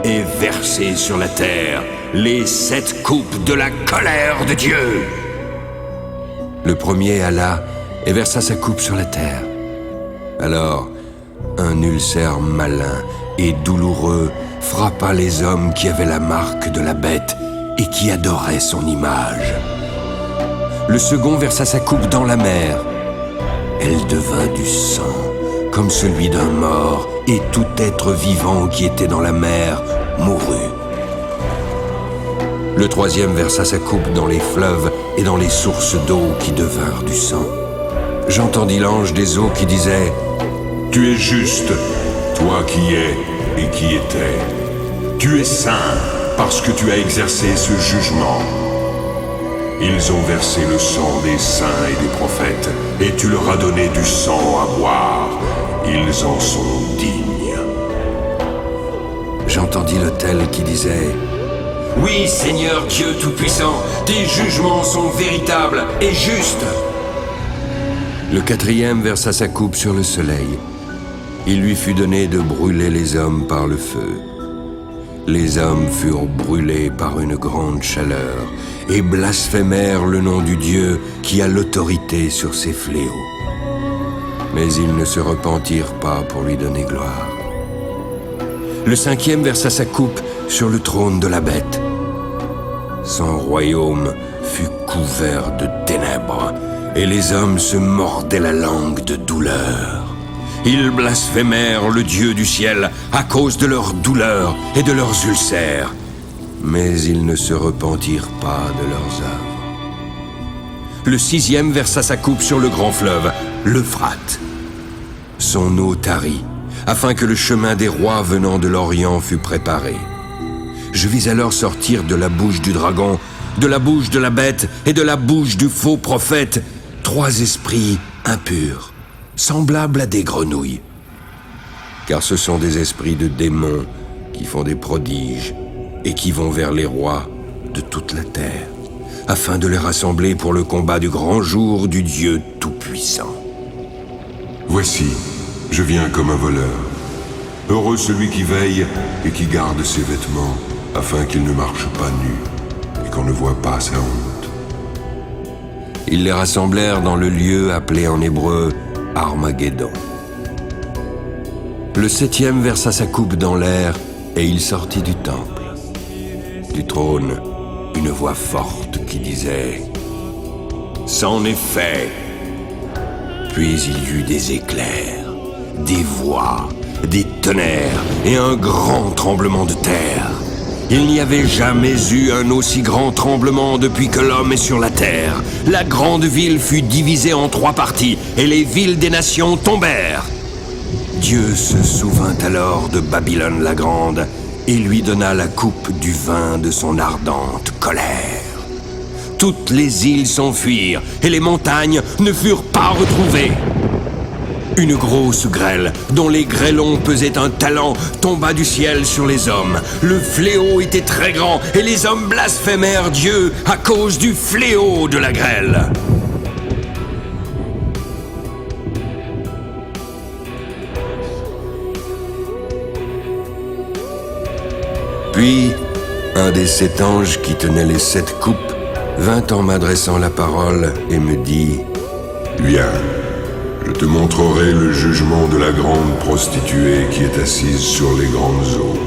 Speaker 1: et versez sur la terre les 7 coupes de la colère de Dieu !» Le premier alla et versa sa coupe sur la terre. Alors, un ulcère malin et douloureux frappa les hommes qui avaient la marque de la bête et qui adoraient son image. Le second versa sa coupe dans la mer. Elle devint du sang, comme celui d'un mort, et tout être vivant qui était dans la mer mourut. Le troisième versa sa coupe dans les fleuves et dans les sources d'eau qui devinrent du sang. J'entendis l'ange des eaux qui disait «
Speaker 2: Tu es juste, toi qui es et qui étais. Tu es saint parce que tu as exercé ce jugement. Ils ont versé le sang des saints et des prophètes, et tu leur as donné du sang à boire. Ils en sont dignes. »
Speaker 1: J'entendis l'autel qui disait « Oui, Seigneur Dieu Tout-Puissant, tes jugements sont véritables et justes. » Le quatrième versa sa coupe sur le soleil. Il lui fut donné de brûler les hommes par le feu. Les hommes furent brûlés par une grande chaleur et blasphémèrent le nom du Dieu qui a l'autorité sur ces fléaux. Mais ils ne se repentirent pas pour lui donner gloire. Le cinquième versa sa coupe sur le trône de la bête. Son royaume fut couvert de ténèbres et les hommes se mordaient la langue de douleur. Ils blasphémèrent le Dieu du ciel à cause de leurs douleurs et de leurs ulcères, mais ils ne se repentirent pas de leurs œuvres. Le sixième versa sa coupe sur le grand fleuve, l'Euphrate. Son eau tarit, afin que le chemin des rois venant de l'Orient fût préparé. Je vis alors sortir de la bouche du dragon, de la bouche de la bête et de la bouche du faux prophète 3 esprits impurs, semblables à des grenouilles. Car ce sont des esprits de démons qui font des prodiges et qui vont vers les rois de toute la terre, afin de les rassembler pour le combat du grand jour du Dieu Tout-Puissant.
Speaker 2: Voici, je viens comme un voleur. Heureux celui qui veille et qui garde ses vêtements, afin qu'il ne marche pas nu et qu'on ne voit pas sa honte.
Speaker 1: Ils les rassemblèrent dans le lieu appelé en hébreu Armageddon. Le 7e versa sa coupe dans l'air et il sortit du temple. Du trône, une voix forte qui disait « C'en est fait !» Puis il y eut des éclairs, des voix, des tonnerres et un grand tremblement de terre. Il n'y avait jamais eu un aussi grand tremblement depuis que l'homme est sur la terre. La grande ville fut divisée en 3 parties et les villes des nations tombèrent. Dieu se souvint alors de Babylone la Grande et lui donna la coupe du vin de son ardente colère. Toutes les îles s'enfuirent et les montagnes ne furent pas retrouvées. Une grosse grêle, dont les grêlons pesaient un talent, tomba du ciel sur les hommes. Le fléau était très grand et les hommes blasphémèrent Dieu à cause du fléau de la grêle. Puis, un des 7 anges qui tenaient les 7 coupes vint en m'adressant la parole et me dit «
Speaker 2: Viens, je te montrerai le jugement de la grande prostituée qui est assise sur les grandes eaux.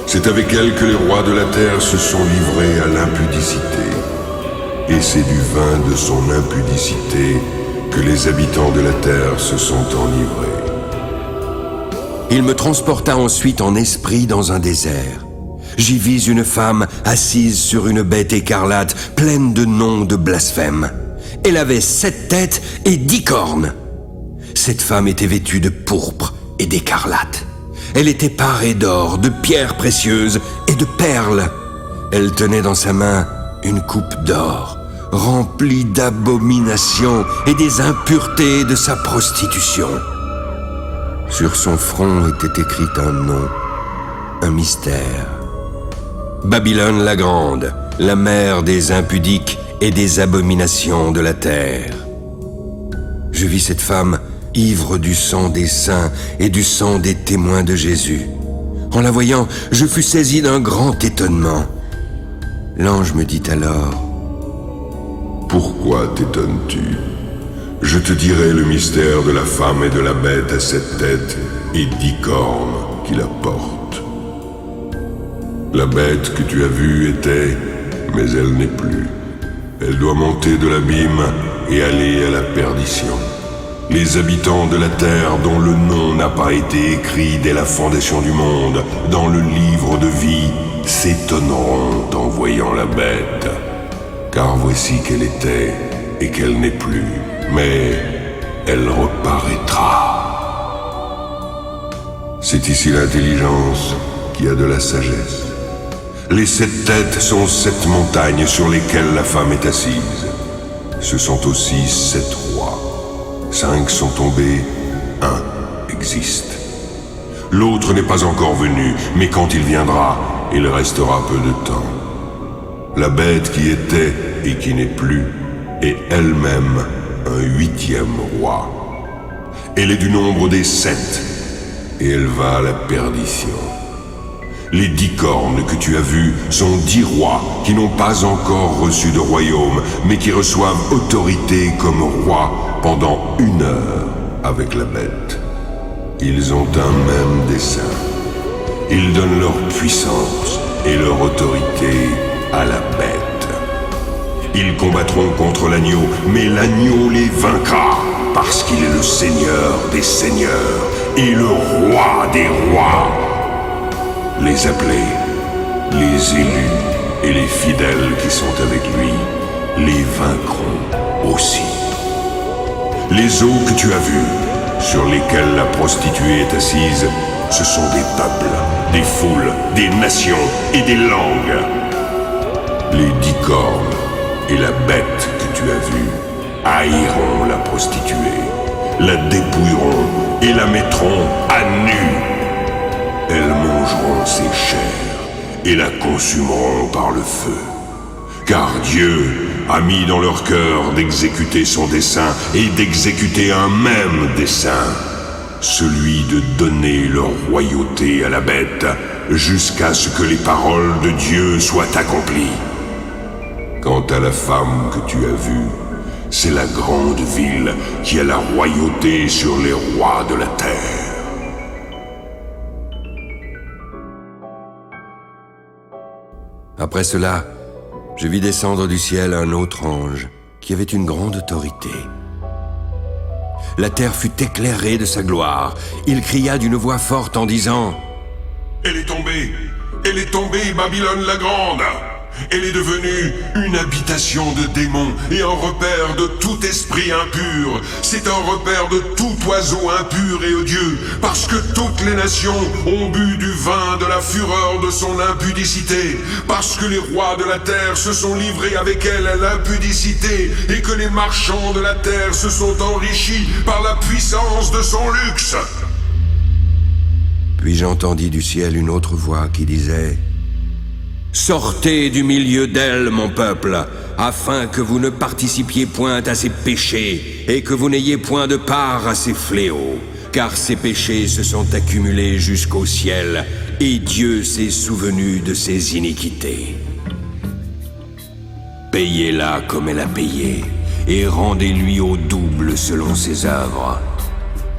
Speaker 2: C'est avec elle que les rois de la terre se sont livrés à l'impudicité. Et c'est du vin de son impudicité que les habitants de la terre se sont enivrés. »
Speaker 1: Il me transporta ensuite en esprit dans un désert. J'y vis une femme assise sur une bête écarlate, pleine de noms de blasphème. Elle avait 7 têtes et 10 cornes. Cette femme était vêtue de pourpre et d'écarlate. Elle était parée d'or, de pierres précieuses et de perles. Elle tenait dans sa main une coupe d'or, remplie d'abominations et des impuretés de sa prostitution. Sur son front était écrit un nom, un mystère. Babylone la Grande, la mère des impudiques et des abominations de la terre. Je vis cette femme ivre du sang des saints et du sang des témoins de Jésus. En la voyant, je fus saisi d'un grand étonnement. L'ange me dit alors «
Speaker 2: Pourquoi t'étonnes-tu ? Je te dirai le mystère de la femme et de la bête à 7 têtes et 10 cornes qui la portent. La bête que tu as vue était, mais elle n'est plus. Elle doit monter de l'abîme et aller à la perdition. Les habitants de la terre dont le nom n'a pas été écrit dès la fondation du monde dans le livre de vie s'étonneront en voyant la bête. Car voici qu'elle était et qu'elle n'est plus, mais elle reparaîtra. C'est ici l'intelligence qui a de la sagesse. Les 7 têtes sont 7 montagnes sur lesquelles la femme est assise. Ce sont aussi 7 rois. 5 sont tombés, 1 existe. L'autre n'est pas encore venu, mais quand il viendra, il restera peu de temps. La bête qui était et qui n'est plus est elle-même un 8e roi. Elle est du nombre des 7, et elle va à la perdition. Les 10 cornes que tu as vues sont 10 rois qui n'ont pas encore reçu de royaume, mais qui reçoivent autorité comme rois pendant 1 heure avec la bête. Ils ont un même dessein. Ils donnent leur puissance et leur autorité à la bête. Ils combattront contre l'agneau, mais l'agneau les vaincra, parce qu'il est le Seigneur des seigneurs et le Roi des rois. Les appelés, les élus et les fidèles qui sont avec lui les vaincront aussi. Les eaux que tu as vues, sur lesquelles la prostituée est assise, ce sont des peuples, des foules, des nations et des langues. Les 10 cornes et la bête que tu as vue haïront la prostituée, la dépouilleront et la mettront à nu. Elles mangeront ses chairs et la consumeront par le feu. Car Dieu a mis dans leur cœur d'exécuter son dessein et d'exécuter un même dessein, celui de donner leur royauté à la bête jusqu'à ce que les paroles de Dieu soient accomplies. Quant à la femme que tu as vue, c'est la grande ville qui a la royauté sur les rois de la terre.
Speaker 1: Après cela, je vis descendre du ciel un autre ange qui avait une grande autorité. La terre fut éclairée de sa gloire. Il cria d'une voix forte en disant «
Speaker 2: Elle est tombée, Babylone la Grande. Elle est devenue une habitation de démons et un repère de tout esprit impur. C'est un repère de tout oiseau impur et odieux, parce que toutes les nations ont bu du vin de la fureur de son impudicité, parce que les rois de la terre se sont livrés avec elle à l'impudicité, et que les marchands de la terre se sont enrichis par la puissance de son luxe. »
Speaker 1: Puis j'entendis du ciel une autre voix qui disait « Sortez du milieu d'elle, mon peuple, afin que vous ne participiez point à ses péchés et que vous n'ayez point de part à ses fléaux, car ses péchés se sont accumulés jusqu'au ciel et Dieu s'est souvenu de ses iniquités. Payez-la comme elle a payé et rendez-lui au double selon ses œuvres.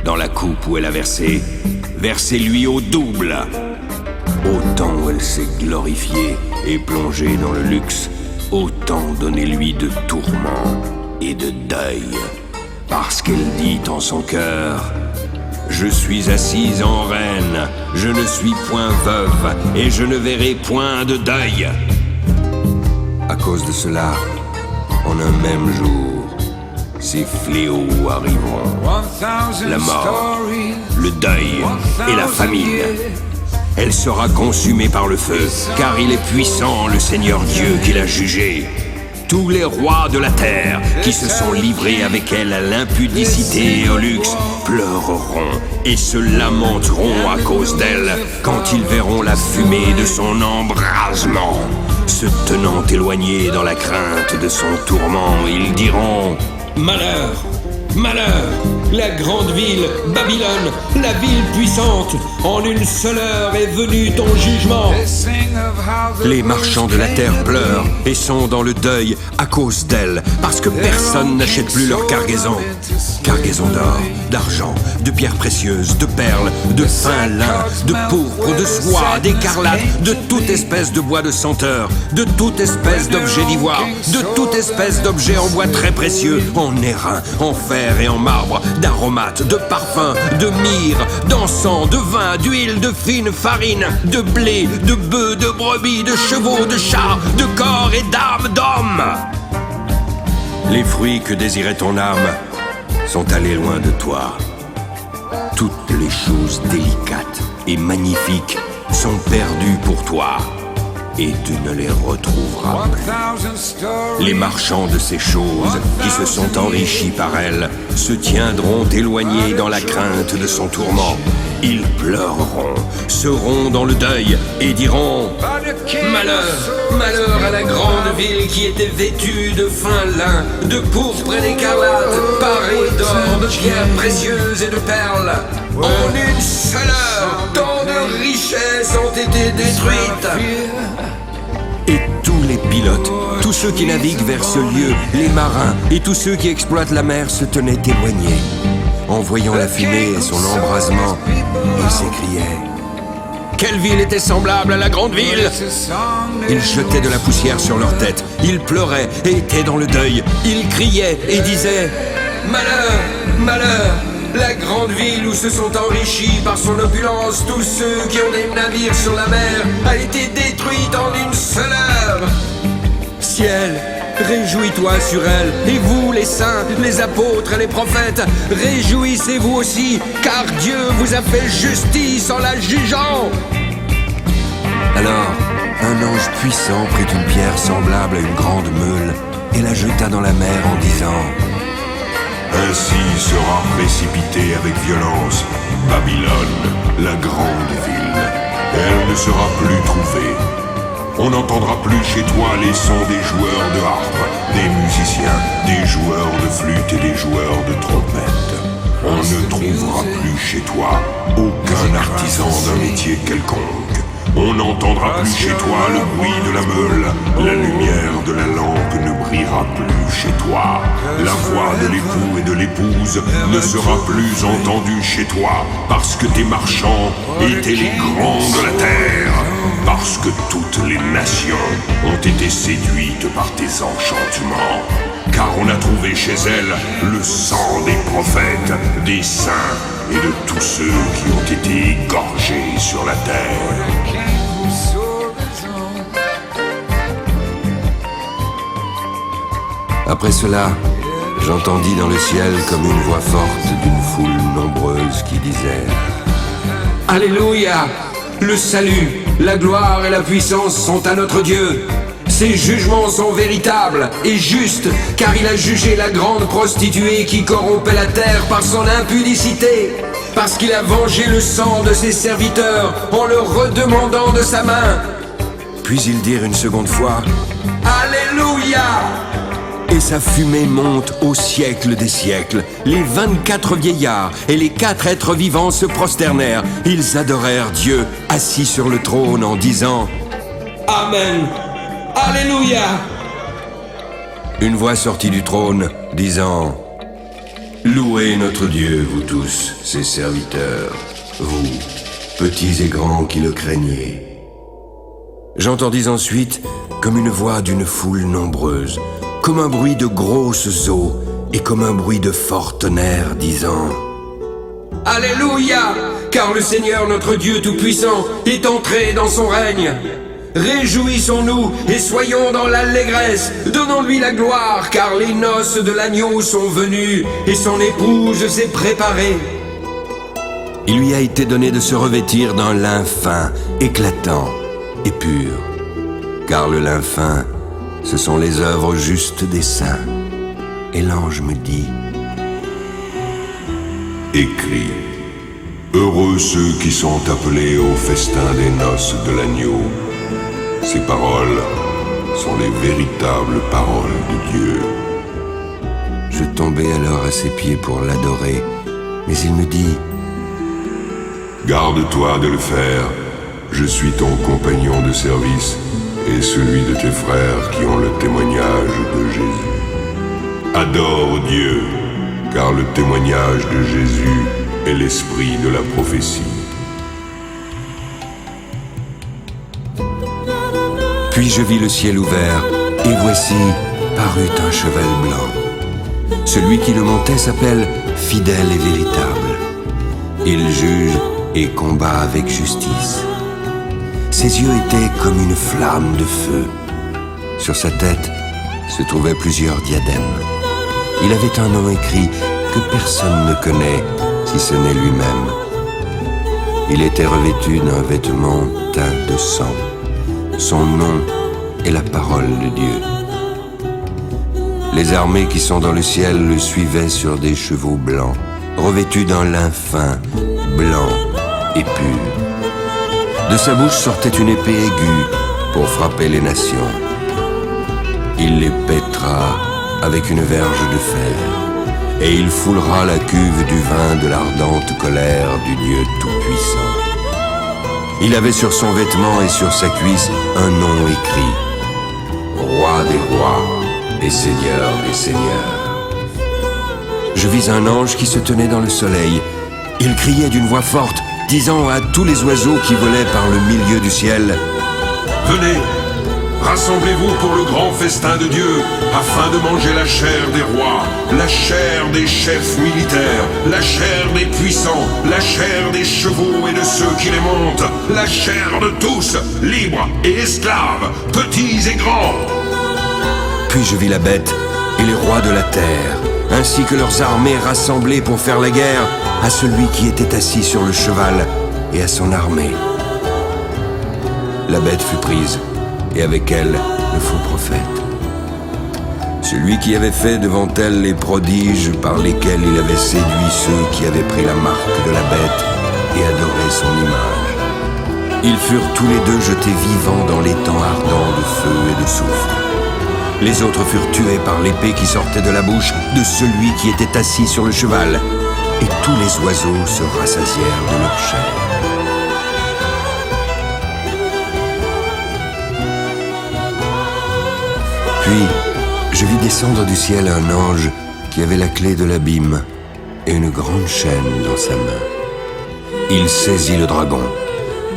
Speaker 1: Dans la coupe où elle a versé, versez-lui au double. Autant elle s'est glorifiée et plongée dans le luxe, autant donnez-lui de tourments et de deuil, parce qu'elle dit en son cœur « Je suis assise en reine, je ne suis point veuve, et je ne verrai point de deuil. » À cause de cela, en un même jour, ces fléaux arriveront, la mort, le deuil et la famine. Elle sera consumée par le feu, car il est puissant, le Seigneur Dieu qui l'a jugée. Tous les rois de la terre qui se sont livrés avec elle à l'impudicité et au luxe pleureront et se lamenteront à cause d'elle quand ils verront la fumée de son embrasement. Se tenant éloignés dans la crainte de son tourment, ils diront « Malheur, malheur, la grande ville, Babylone, la ville puissante, en une seule heure est venu ton jugement. » Les marchands de la terre pleurent et sont dans le deuil à cause d'elle, parce que personne n'achète plus leur cargaison. Cargaison d'or, d'argent, de pierres précieuses, de perles, de fin lin, de pourpre, de soie, d'écarlate, de toute espèce de bois de senteur, de toute espèce d'objet d'ivoire, de toute espèce d'objet en bois très précieux, en airain, en fer et en marbre, d'aromates, de parfums, de myrrhe, d'encens, de vin, d'huile, de fine farine, de blé, de bœufs, de brebis, de chevaux, de chats, de corps et d'âmes d'hommes. Les fruits que désirait ton âme sont allés loin de toi. Toutes les choses délicates et magnifiques sont perdues pour toi, et tu ne les retrouveras plus. Les marchands de ces choses qui se sont enrichis par elle se tiendront éloignés dans la crainte de son tourment. Ils pleureront, seront dans le deuil et diront « Malheur, malheur à la grande ville qui était vêtue de fin lin, de pourpre et d'écarlate, parée d'or, de pierres précieuses et de perles. En une seule heure, tant de richesses ont été détruites. » Et tous les pilotes, tous ceux qui naviguent vers ce lieu, les marins et tous ceux qui exploitent la mer se tenaient éloignés. En voyant la fumée et son embrasement, ils s'écriaient « Quelle ville était semblable à la grande ville ?» Ils jetaient de la poussière sur leur tête, ils pleuraient et étaient dans le deuil. Ils criaient et disaient « Malheur, malheur !» La grande ville où se sont enrichis par son opulence tous ceux qui ont des navires sur la mer a été détruite en une seule heure. Ciel, réjouis-toi sur elle, et vous les saints, les apôtres et les prophètes, réjouissez-vous aussi, car Dieu vous a fait justice en la jugeant. Alors, un ange puissant prit une pierre semblable à une grande meule et la jeta dans la mer en disant «
Speaker 2: Ainsi sera précipitée avec violence Babylone, la grande ville. elle ne sera plus trouvée. On n'entendra plus chez toi les sons des joueurs de harpe, des musiciens, des joueurs de flûte et des joueurs de trompette. On ne trouvera plus chez toi aucun artisan d'un métier quelconque. On n'entendra plus chez toi le bruit de la meule. La lumière de la lampe ne brillera plus chez toi. La voix de l'époux et de l'épouse ne sera plus entendue chez toi, parce que tes marchands étaient les grands de la terre, parce que toutes les nations ont été séduites par tes enchantements. Car on a trouvé chez elles le sang des prophètes, des saints et de tous ceux qui ont été égorgés sur la terre.
Speaker 1: Après cela, j'entendis dans le ciel comme une voix forte d'une foule nombreuse qui disait: Alléluia! Le salut, la gloire et la puissance sont à notre Dieu. Ses jugements sont véritables et justes, car il a jugé la grande prostituée qui corrompait la terre par son impudicité, parce qu'il a vengé le sang de ses serviteurs en leur redemandant de sa main. Puis ils dirent une seconde fois: Alléluia! Et sa fumée monte au siècle des siècles. Les 24 vieillards et les 4 êtres vivants se prosternèrent. Ils adorèrent Dieu assis sur le trône en disant: Amen! Alléluia! Une voix sortit du trône, disant: Louez notre Dieu, vous tous, ses serviteurs, vous, petits et grands qui le craignez. J'entendis ensuite comme une voix d'une foule nombreuse, comme un bruit de grosses eaux et comme un bruit de fort tonnerre, disant: Alléluia! Car le Seigneur notre Dieu Tout-Puissant est entré dans son règne. Réjouissons-nous et soyons dans l'allégresse. Donnons-lui la gloire, car les noces de l'agneau sont venues et son épouse s'est préparée. Il lui a été donné de se revêtir d'un lin fin, éclatant et pur, car le lin fin, ce sont les œuvres justes des saints. Et l'ange me dit:
Speaker 2: Écris, heureux ceux qui sont appelés au festin des noces de l'agneau. Ces paroles sont les véritables paroles de Dieu.
Speaker 1: Je tombai alors à ses pieds pour l'adorer, mais il me dit:
Speaker 2: Garde-toi de le faire, je suis ton compagnon de service et celui de tes frères qui ont le témoignage de Jésus. Adore Dieu, car le témoignage de Jésus est l'esprit de la prophétie.
Speaker 1: Puis je vis le ciel ouvert, et voici parut un cheval blanc. Celui qui le montait s'appelle Fidèle et Véritable. Il juge et combat avec justice. Ses yeux étaient comme une flamme de feu. Sur sa tête se trouvaient plusieurs diadèmes. Il avait un nom écrit que personne ne connaît, si ce n'est lui-même. Il était revêtu d'un vêtement teint de sang. Son nom est la parole de Dieu. Les armées qui sont dans le ciel le suivaient sur des chevaux blancs, revêtus d'un lin fin, blanc et pur. De sa bouche sortait une épée aiguë pour frapper les nations. Il les pètera avec une verge de fer, et il foulera la cuve du vin de l'ardente colère du Dieu Tout-Puissant. Il avait sur son vêtement et sur sa cuisse un nom écrit: Roi des rois et Seigneur des seigneurs. Je vis un ange qui se tenait dans le soleil. Il criait d'une voix forte, disant à tous les oiseaux qui volaient par le milieu du ciel:
Speaker 2: Venez, rassemblez-vous pour le grand festin de Dieu, afin de manger la chair des rois, la chair des chefs militaires, la chair des puissants, la chair des chevaux et de ceux qui les montent, la chair de tous, libres et esclaves, petits et grands.
Speaker 1: Puis je vis la bête et les rois de la terre, ainsi que leurs armées rassemblées pour faire la guerre à celui qui était assis sur le cheval et à son armée. La bête fut prise, et avec elle le faux prophète. Celui qui avait fait devant elle les prodiges par lesquels il avait séduit ceux qui avaient pris la marque de la bête et adoré son image. Ils furent tous les deux jetés vivants dans l'étang ardent de feu et de soufre. Les autres furent tués par l'épée qui sortait de la bouche de celui qui était assis sur le cheval, et tous les oiseaux se rassasièrent de leur chair. Puis, je vis descendre du ciel un ange qui avait la clé de l'abîme et une grande chaîne dans sa main. Il saisit le dragon,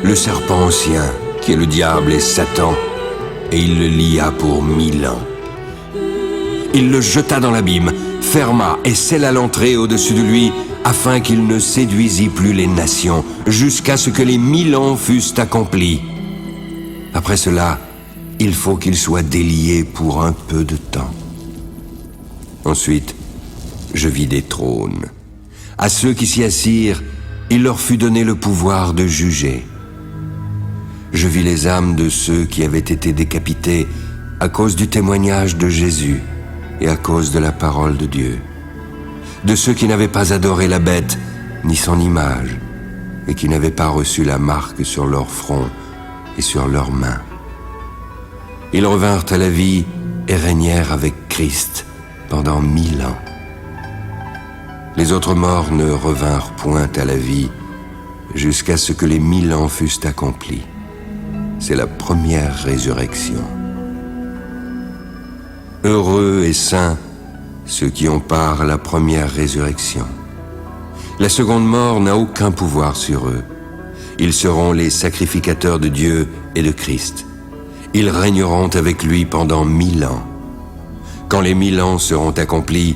Speaker 1: le serpent ancien, qui est le diable et Satan, et il le lia pour 1000 ans. Il le jeta dans l'abîme, ferma et scella l'entrée au-dessus de lui, afin qu'il ne séduisît plus les nations, jusqu'à ce que les 1000 ans fussent accomplis. Après cela, il faut qu'il soit délié pour un peu de temps. Ensuite, je vis des trônes. À ceux qui s'y assirent, il leur fut donné le pouvoir de juger. Je vis les âmes de ceux qui avaient été décapités à cause du témoignage de Jésus et à cause de la parole de Dieu, de ceux qui n'avaient pas adoré la bête ni son image et qui n'avaient pas reçu la marque sur leur front et sur leurs mains. Ils revinrent à la vie et régnèrent avec Christ pendant 1000 ans. Les autres morts ne revinrent point à la vie jusqu'à ce que les 1000 ans fussent accomplis. C'est la première résurrection. Heureux et saints ceux qui ont part à la première résurrection. La seconde mort n'a aucun pouvoir sur eux. Ils seront les sacrificateurs de Dieu et de Christ. Ils régneront avec lui pendant 1000 ans. Quand les 1000 ans seront accomplis,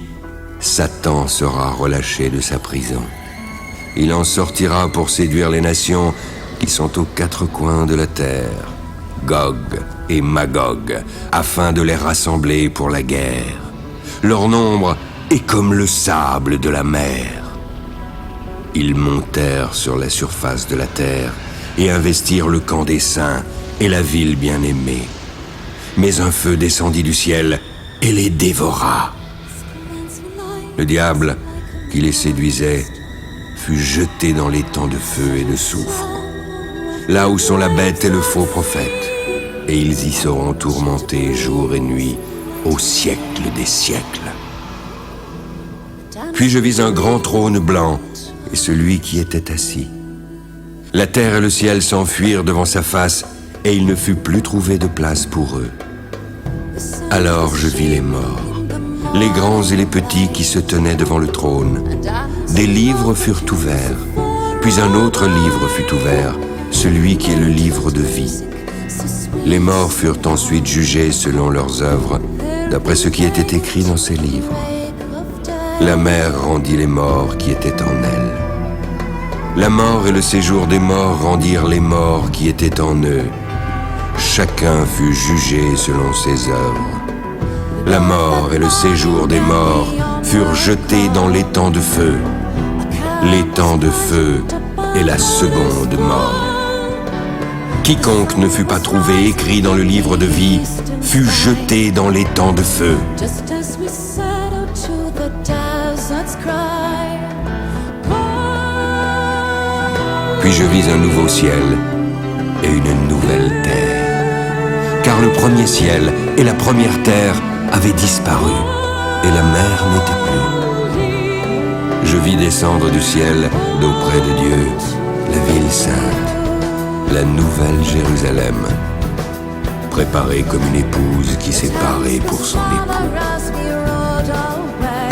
Speaker 1: Satan sera relâché de sa prison. Il en sortira pour séduire les nations qui sont aux 4 coins de la terre, Gog et Magog, afin de les rassembler pour la guerre. Leur nombre est comme le sable de la mer. Ils montèrent sur la surface de la terre et investirent le camp des saints et la ville bien-aimée. Mais un feu descendit du ciel et les dévora. Le diable, qui les séduisait, fut jeté dans l'étang de feu et de soufre, là où sont la bête et le faux prophète, et ils y seront tourmentés jour et nuit, au siècle des siècles. Puis je vis un grand trône blanc, et celui qui était assis. La terre et le ciel s'enfuirent devant sa face, et il ne fut plus trouvé de place pour eux. Alors je vis les morts, les grands et les petits qui se tenaient devant le trône. Des livres furent ouverts, puis un autre livre fut ouvert, celui qui est le livre de vie. Les morts furent ensuite jugés selon leurs œuvres, d'après ce qui était écrit dans ces livres. La mer rendit les morts qui étaient en elle. La mort et le séjour des morts rendirent les morts qui étaient en eux. Chacun fut jugé selon ses œuvres. La mort et le séjour des morts furent jetés dans l'étang de feu. L'étang de feu est la seconde mort. Quiconque ne fut pas trouvé écrit dans le livre de vie fut jeté dans l'étang de feu. Puis je vis un nouveau ciel et une nouvelle terre. Car le premier ciel et la première terre avaient disparu, et la mer n'était plus. Je vis descendre du ciel, d'auprès de Dieu, la ville sainte, la nouvelle Jérusalem, préparée comme une épouse qui s'est parée pour son époux.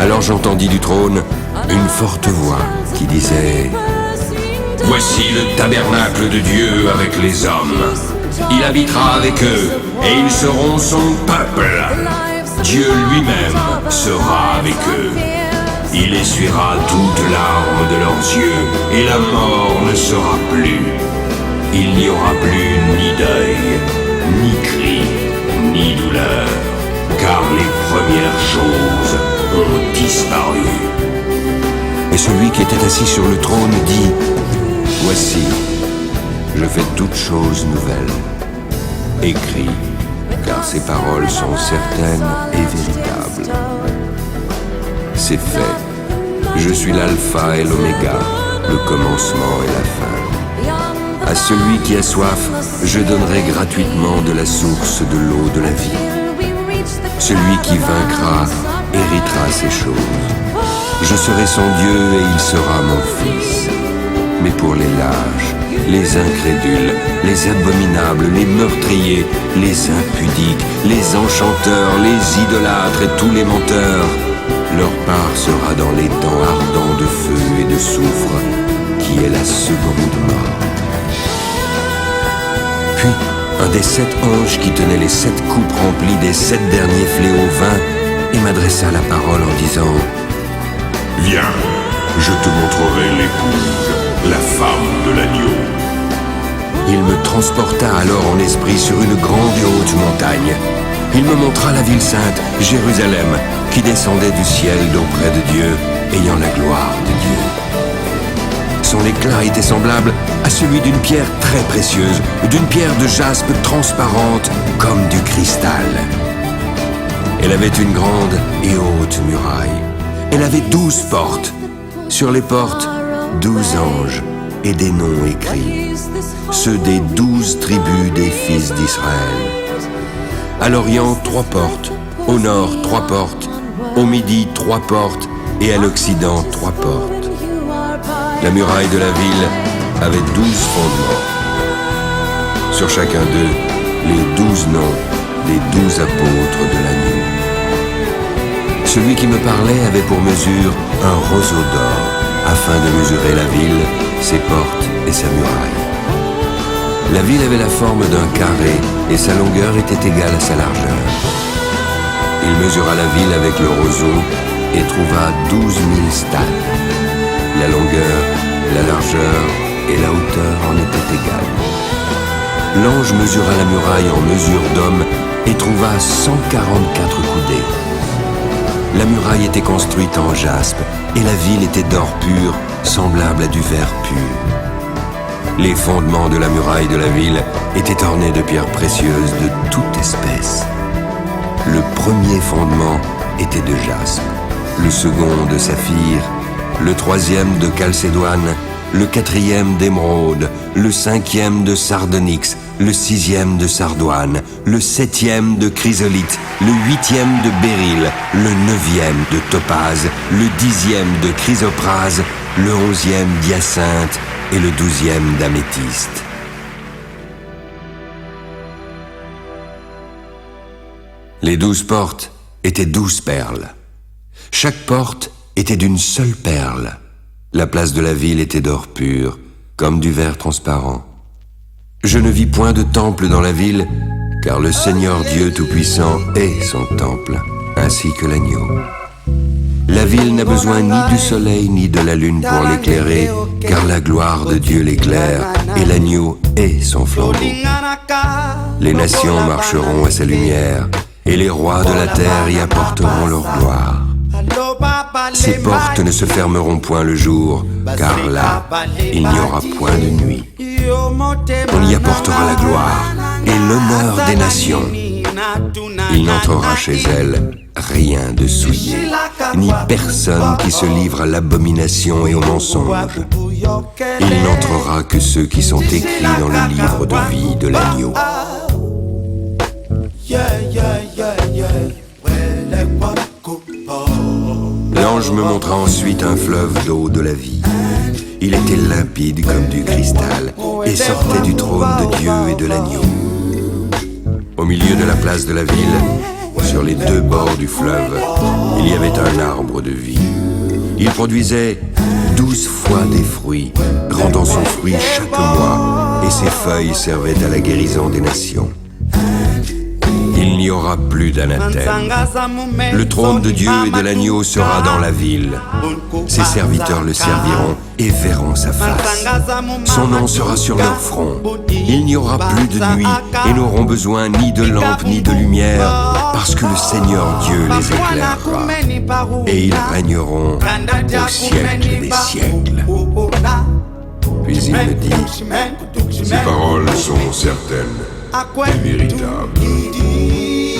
Speaker 1: Alors j'entendis du trône une forte voix qui disait: Voici le tabernacle de Dieu avec les hommes. Il habitera avec eux, et ils seront son peuple. Dieu lui-même sera avec eux. Il essuiera toutes larmes de leurs yeux, et la mort ne sera plus. Il n'y aura plus ni deuil, ni cri, ni douleur, car les premières choses ont disparu. Et celui qui était assis sur le trône dit: Voici, je fais toutes choses nouvelles. Écris, car ces paroles sont certaines et véritables. C'est fait. Je suis l'alpha et l'oméga, le commencement et la fin. À À celui qui a soif, je donnerai gratuitement de la source de l'eau de la vie. Celui qui vaincra héritera ces choses. Je serai son Dieu et il sera mon fils. Mais pour les lâches, les incrédules, les abominables, les meurtriers, les impudiques, les enchanteurs, les idolâtres et tous les menteurs, leur part sera dans les dents ardents de feu et de soufre, qui est la seconde mort. Puis, un des 7 anges qui tenait les 7 coupes remplies des 7 derniers fléaux vint et m'adressa la parole en disant «
Speaker 2: Viens, je te montrerai l'épouse, la femme de l'agneau. »
Speaker 1: Il me transporta alors en esprit sur une grande et haute montagne. Il me montra la ville sainte, Jérusalem, qui descendait du ciel d'auprès de Dieu, ayant la gloire de Dieu. Son éclat était semblable à celui d'une pierre très précieuse, d'une pierre de jaspe transparente comme du cristal. Elle avait une grande et haute muraille. Elle avait 12 portes. Sur les portes, 12 anges et des noms écrits, ceux des 12 tribus des fils d'Israël. À l'Orient, 3 portes, au Nord, 3 portes, au Midi, 3 portes, et à l'Occident, 3 portes. La muraille de la ville avait 12 fondements. Sur chacun d'eux, les 12 noms des 12 apôtres de l'agneau. Celui qui me parlait avait pour mesure un roseau d'or, afin de mesurer la ville, ses portes et sa muraille. La ville avait la forme d'un carré et sa longueur était égale à sa largeur. Il mesura la ville avec le roseau et trouva 12 000 stades. La longueur, la largeur et la hauteur en étaient égales. L'ange mesura la muraille en mesure d'homme et trouva 144 coudées. La muraille était construite en jaspe et la ville était d'or pur, semblable à du verre pur. Les fondements de la muraille de la ville étaient ornés de pierres précieuses de toute espèce. Le premier fondement était de jaspe, le second de saphir, le troisième de chalcédoine, le quatrième d'émeraude, le cinquième de sardonyx, le sixième de sardoine, le septième de chrysolite, le huitième de béryl, le neuvième de topaze, le 10e de chrysoprase, le 11e d'hyacinthe et le 12e d'améthyste. Les 12 portes étaient 12 perles. Chaque porte était d'une seule perle. La place de la ville était d'or pur, comme du verre transparent. Je ne vis point de temple dans la ville, car le Seigneur Dieu Tout-Puissant est son temple, ainsi que l'agneau. La ville n'a besoin ni du soleil ni de la lune pour l'éclairer, car la gloire de Dieu l'éclaire, et l'agneau est son flambeau. Les nations marcheront à sa lumière, et les rois de la terre y apporteront leur gloire. Ces portes ne se fermeront point le jour, car là, il n'y aura point de nuit. On y apportera la gloire et l'honneur des nations. Il n'entrera chez elle rien de souillé, ni personne qui se livre à l'abomination et au mensonge. Il n'entrera que ceux qui sont écrits dans le livre de vie de l'agneau. L'ange me montra ensuite un fleuve d'eau de la vie. Il était limpide comme du cristal et sortait du trône de Dieu et de l'agneau. Au milieu de la place de la ville, sur les 2 bords du fleuve, il y avait un arbre de vie. Il produisait 12 fois des fruits, rendant son fruit chaque mois, et ses feuilles servaient à la guérison des nations. Il n'y aura plus d'anathème. Le trône de Dieu et de l'agneau sera dans la ville. Ses serviteurs le serviront et verront sa face. Son nom sera sur leur front. Il n'y aura plus de nuit et n'auront besoin ni de lampe ni de lumière, parce que le Seigneur Dieu les éclairera. Et ils régneront au siècle des siècles. Puis il me dit,
Speaker 2: Ces paroles sont certaines et véritables.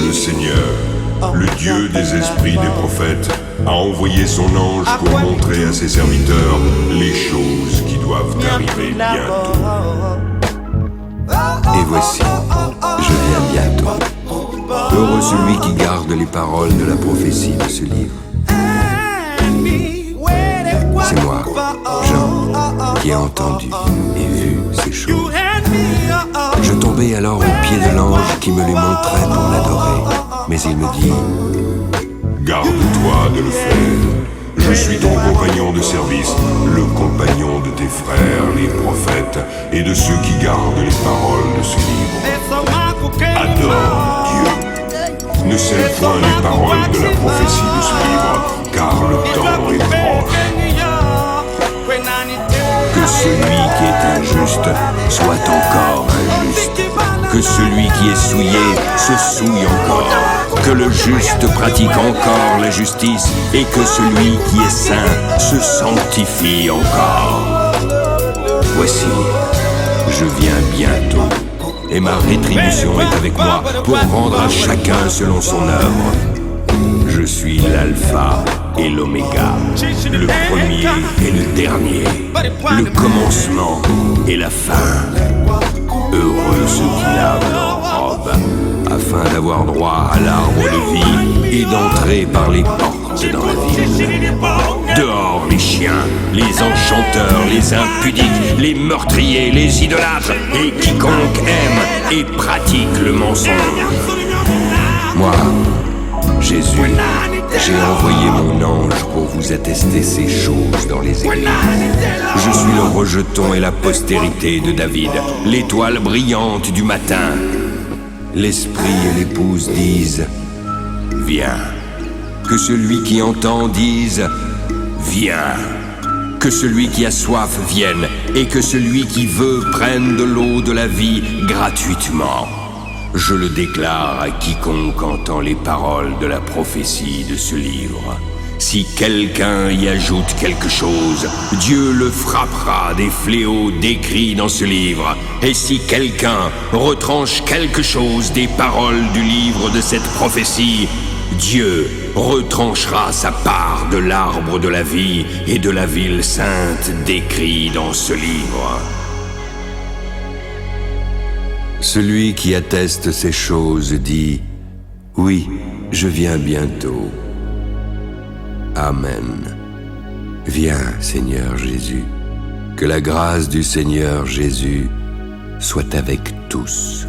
Speaker 2: Le Seigneur, le Dieu des esprits des prophètes, a envoyé son ange pour montrer à ses serviteurs les choses qui doivent arriver bientôt.
Speaker 1: celui qui garde les paroles de la prophétie de ce livre. C'est moi, Jean, qui ai entendu et vu ces choses. Je tombai alors aux pieds de l'ange qui me les montrait pour l'adorer. Mais il me dit:
Speaker 2: Garde-toi de le faire. Je suis ton compagnon de service, le compagnon de tes frères, les prophètes, et de ceux qui gardent les paroles de ce livre. Adore Dieu. Ne scelle point les paroles de la prophétie de ce livre, car le temps est proche.
Speaker 1: Que celui qui est injuste soit encore injuste. Que celui qui est souillé se souille encore. Que le juste pratique encore la justice et que celui qui est saint se sanctifie encore. Voici, je viens bientôt et ma rétribution est avec moi pour rendre à chacun selon son œuvre. Je suis l'alpha et l'oméga, le premier et le dernier, le commencement et la fin. Heureux ceux qui lavent leurs robes, afin d'avoir droit à l'arbre de vie et d'entrer par les portes dans la ville. Dehors les chiens, les enchanteurs, les impudiques, les meurtriers, les idolâtres et quiconque aime et pratique le mensonge. Moi, Jésus, j'ai envoyé mon ange pour vous attester ces choses dans les églises. Je suis le rejeton et la postérité de David, l'étoile brillante du matin. L'esprit et l'épouse disent: viens. Que celui qui entend dise: viens. Que celui qui a soif vienne et que celui qui veut prenne de l'eau de la vie gratuitement. Je le déclare à quiconque entend les paroles de la prophétie de ce livre. Si quelqu'un y ajoute quelque chose, Dieu le frappera des fléaux décrits dans ce livre. Et si quelqu'un retranche quelque chose des paroles du livre de cette prophétie, Dieu retranchera sa part de l'arbre de la vie et de la ville sainte décrits dans ce livre. Celui qui atteste ces choses dit: oui, je viens bientôt. Amen. Viens, Seigneur Jésus. Que la grâce du Seigneur Jésus soit avec tous.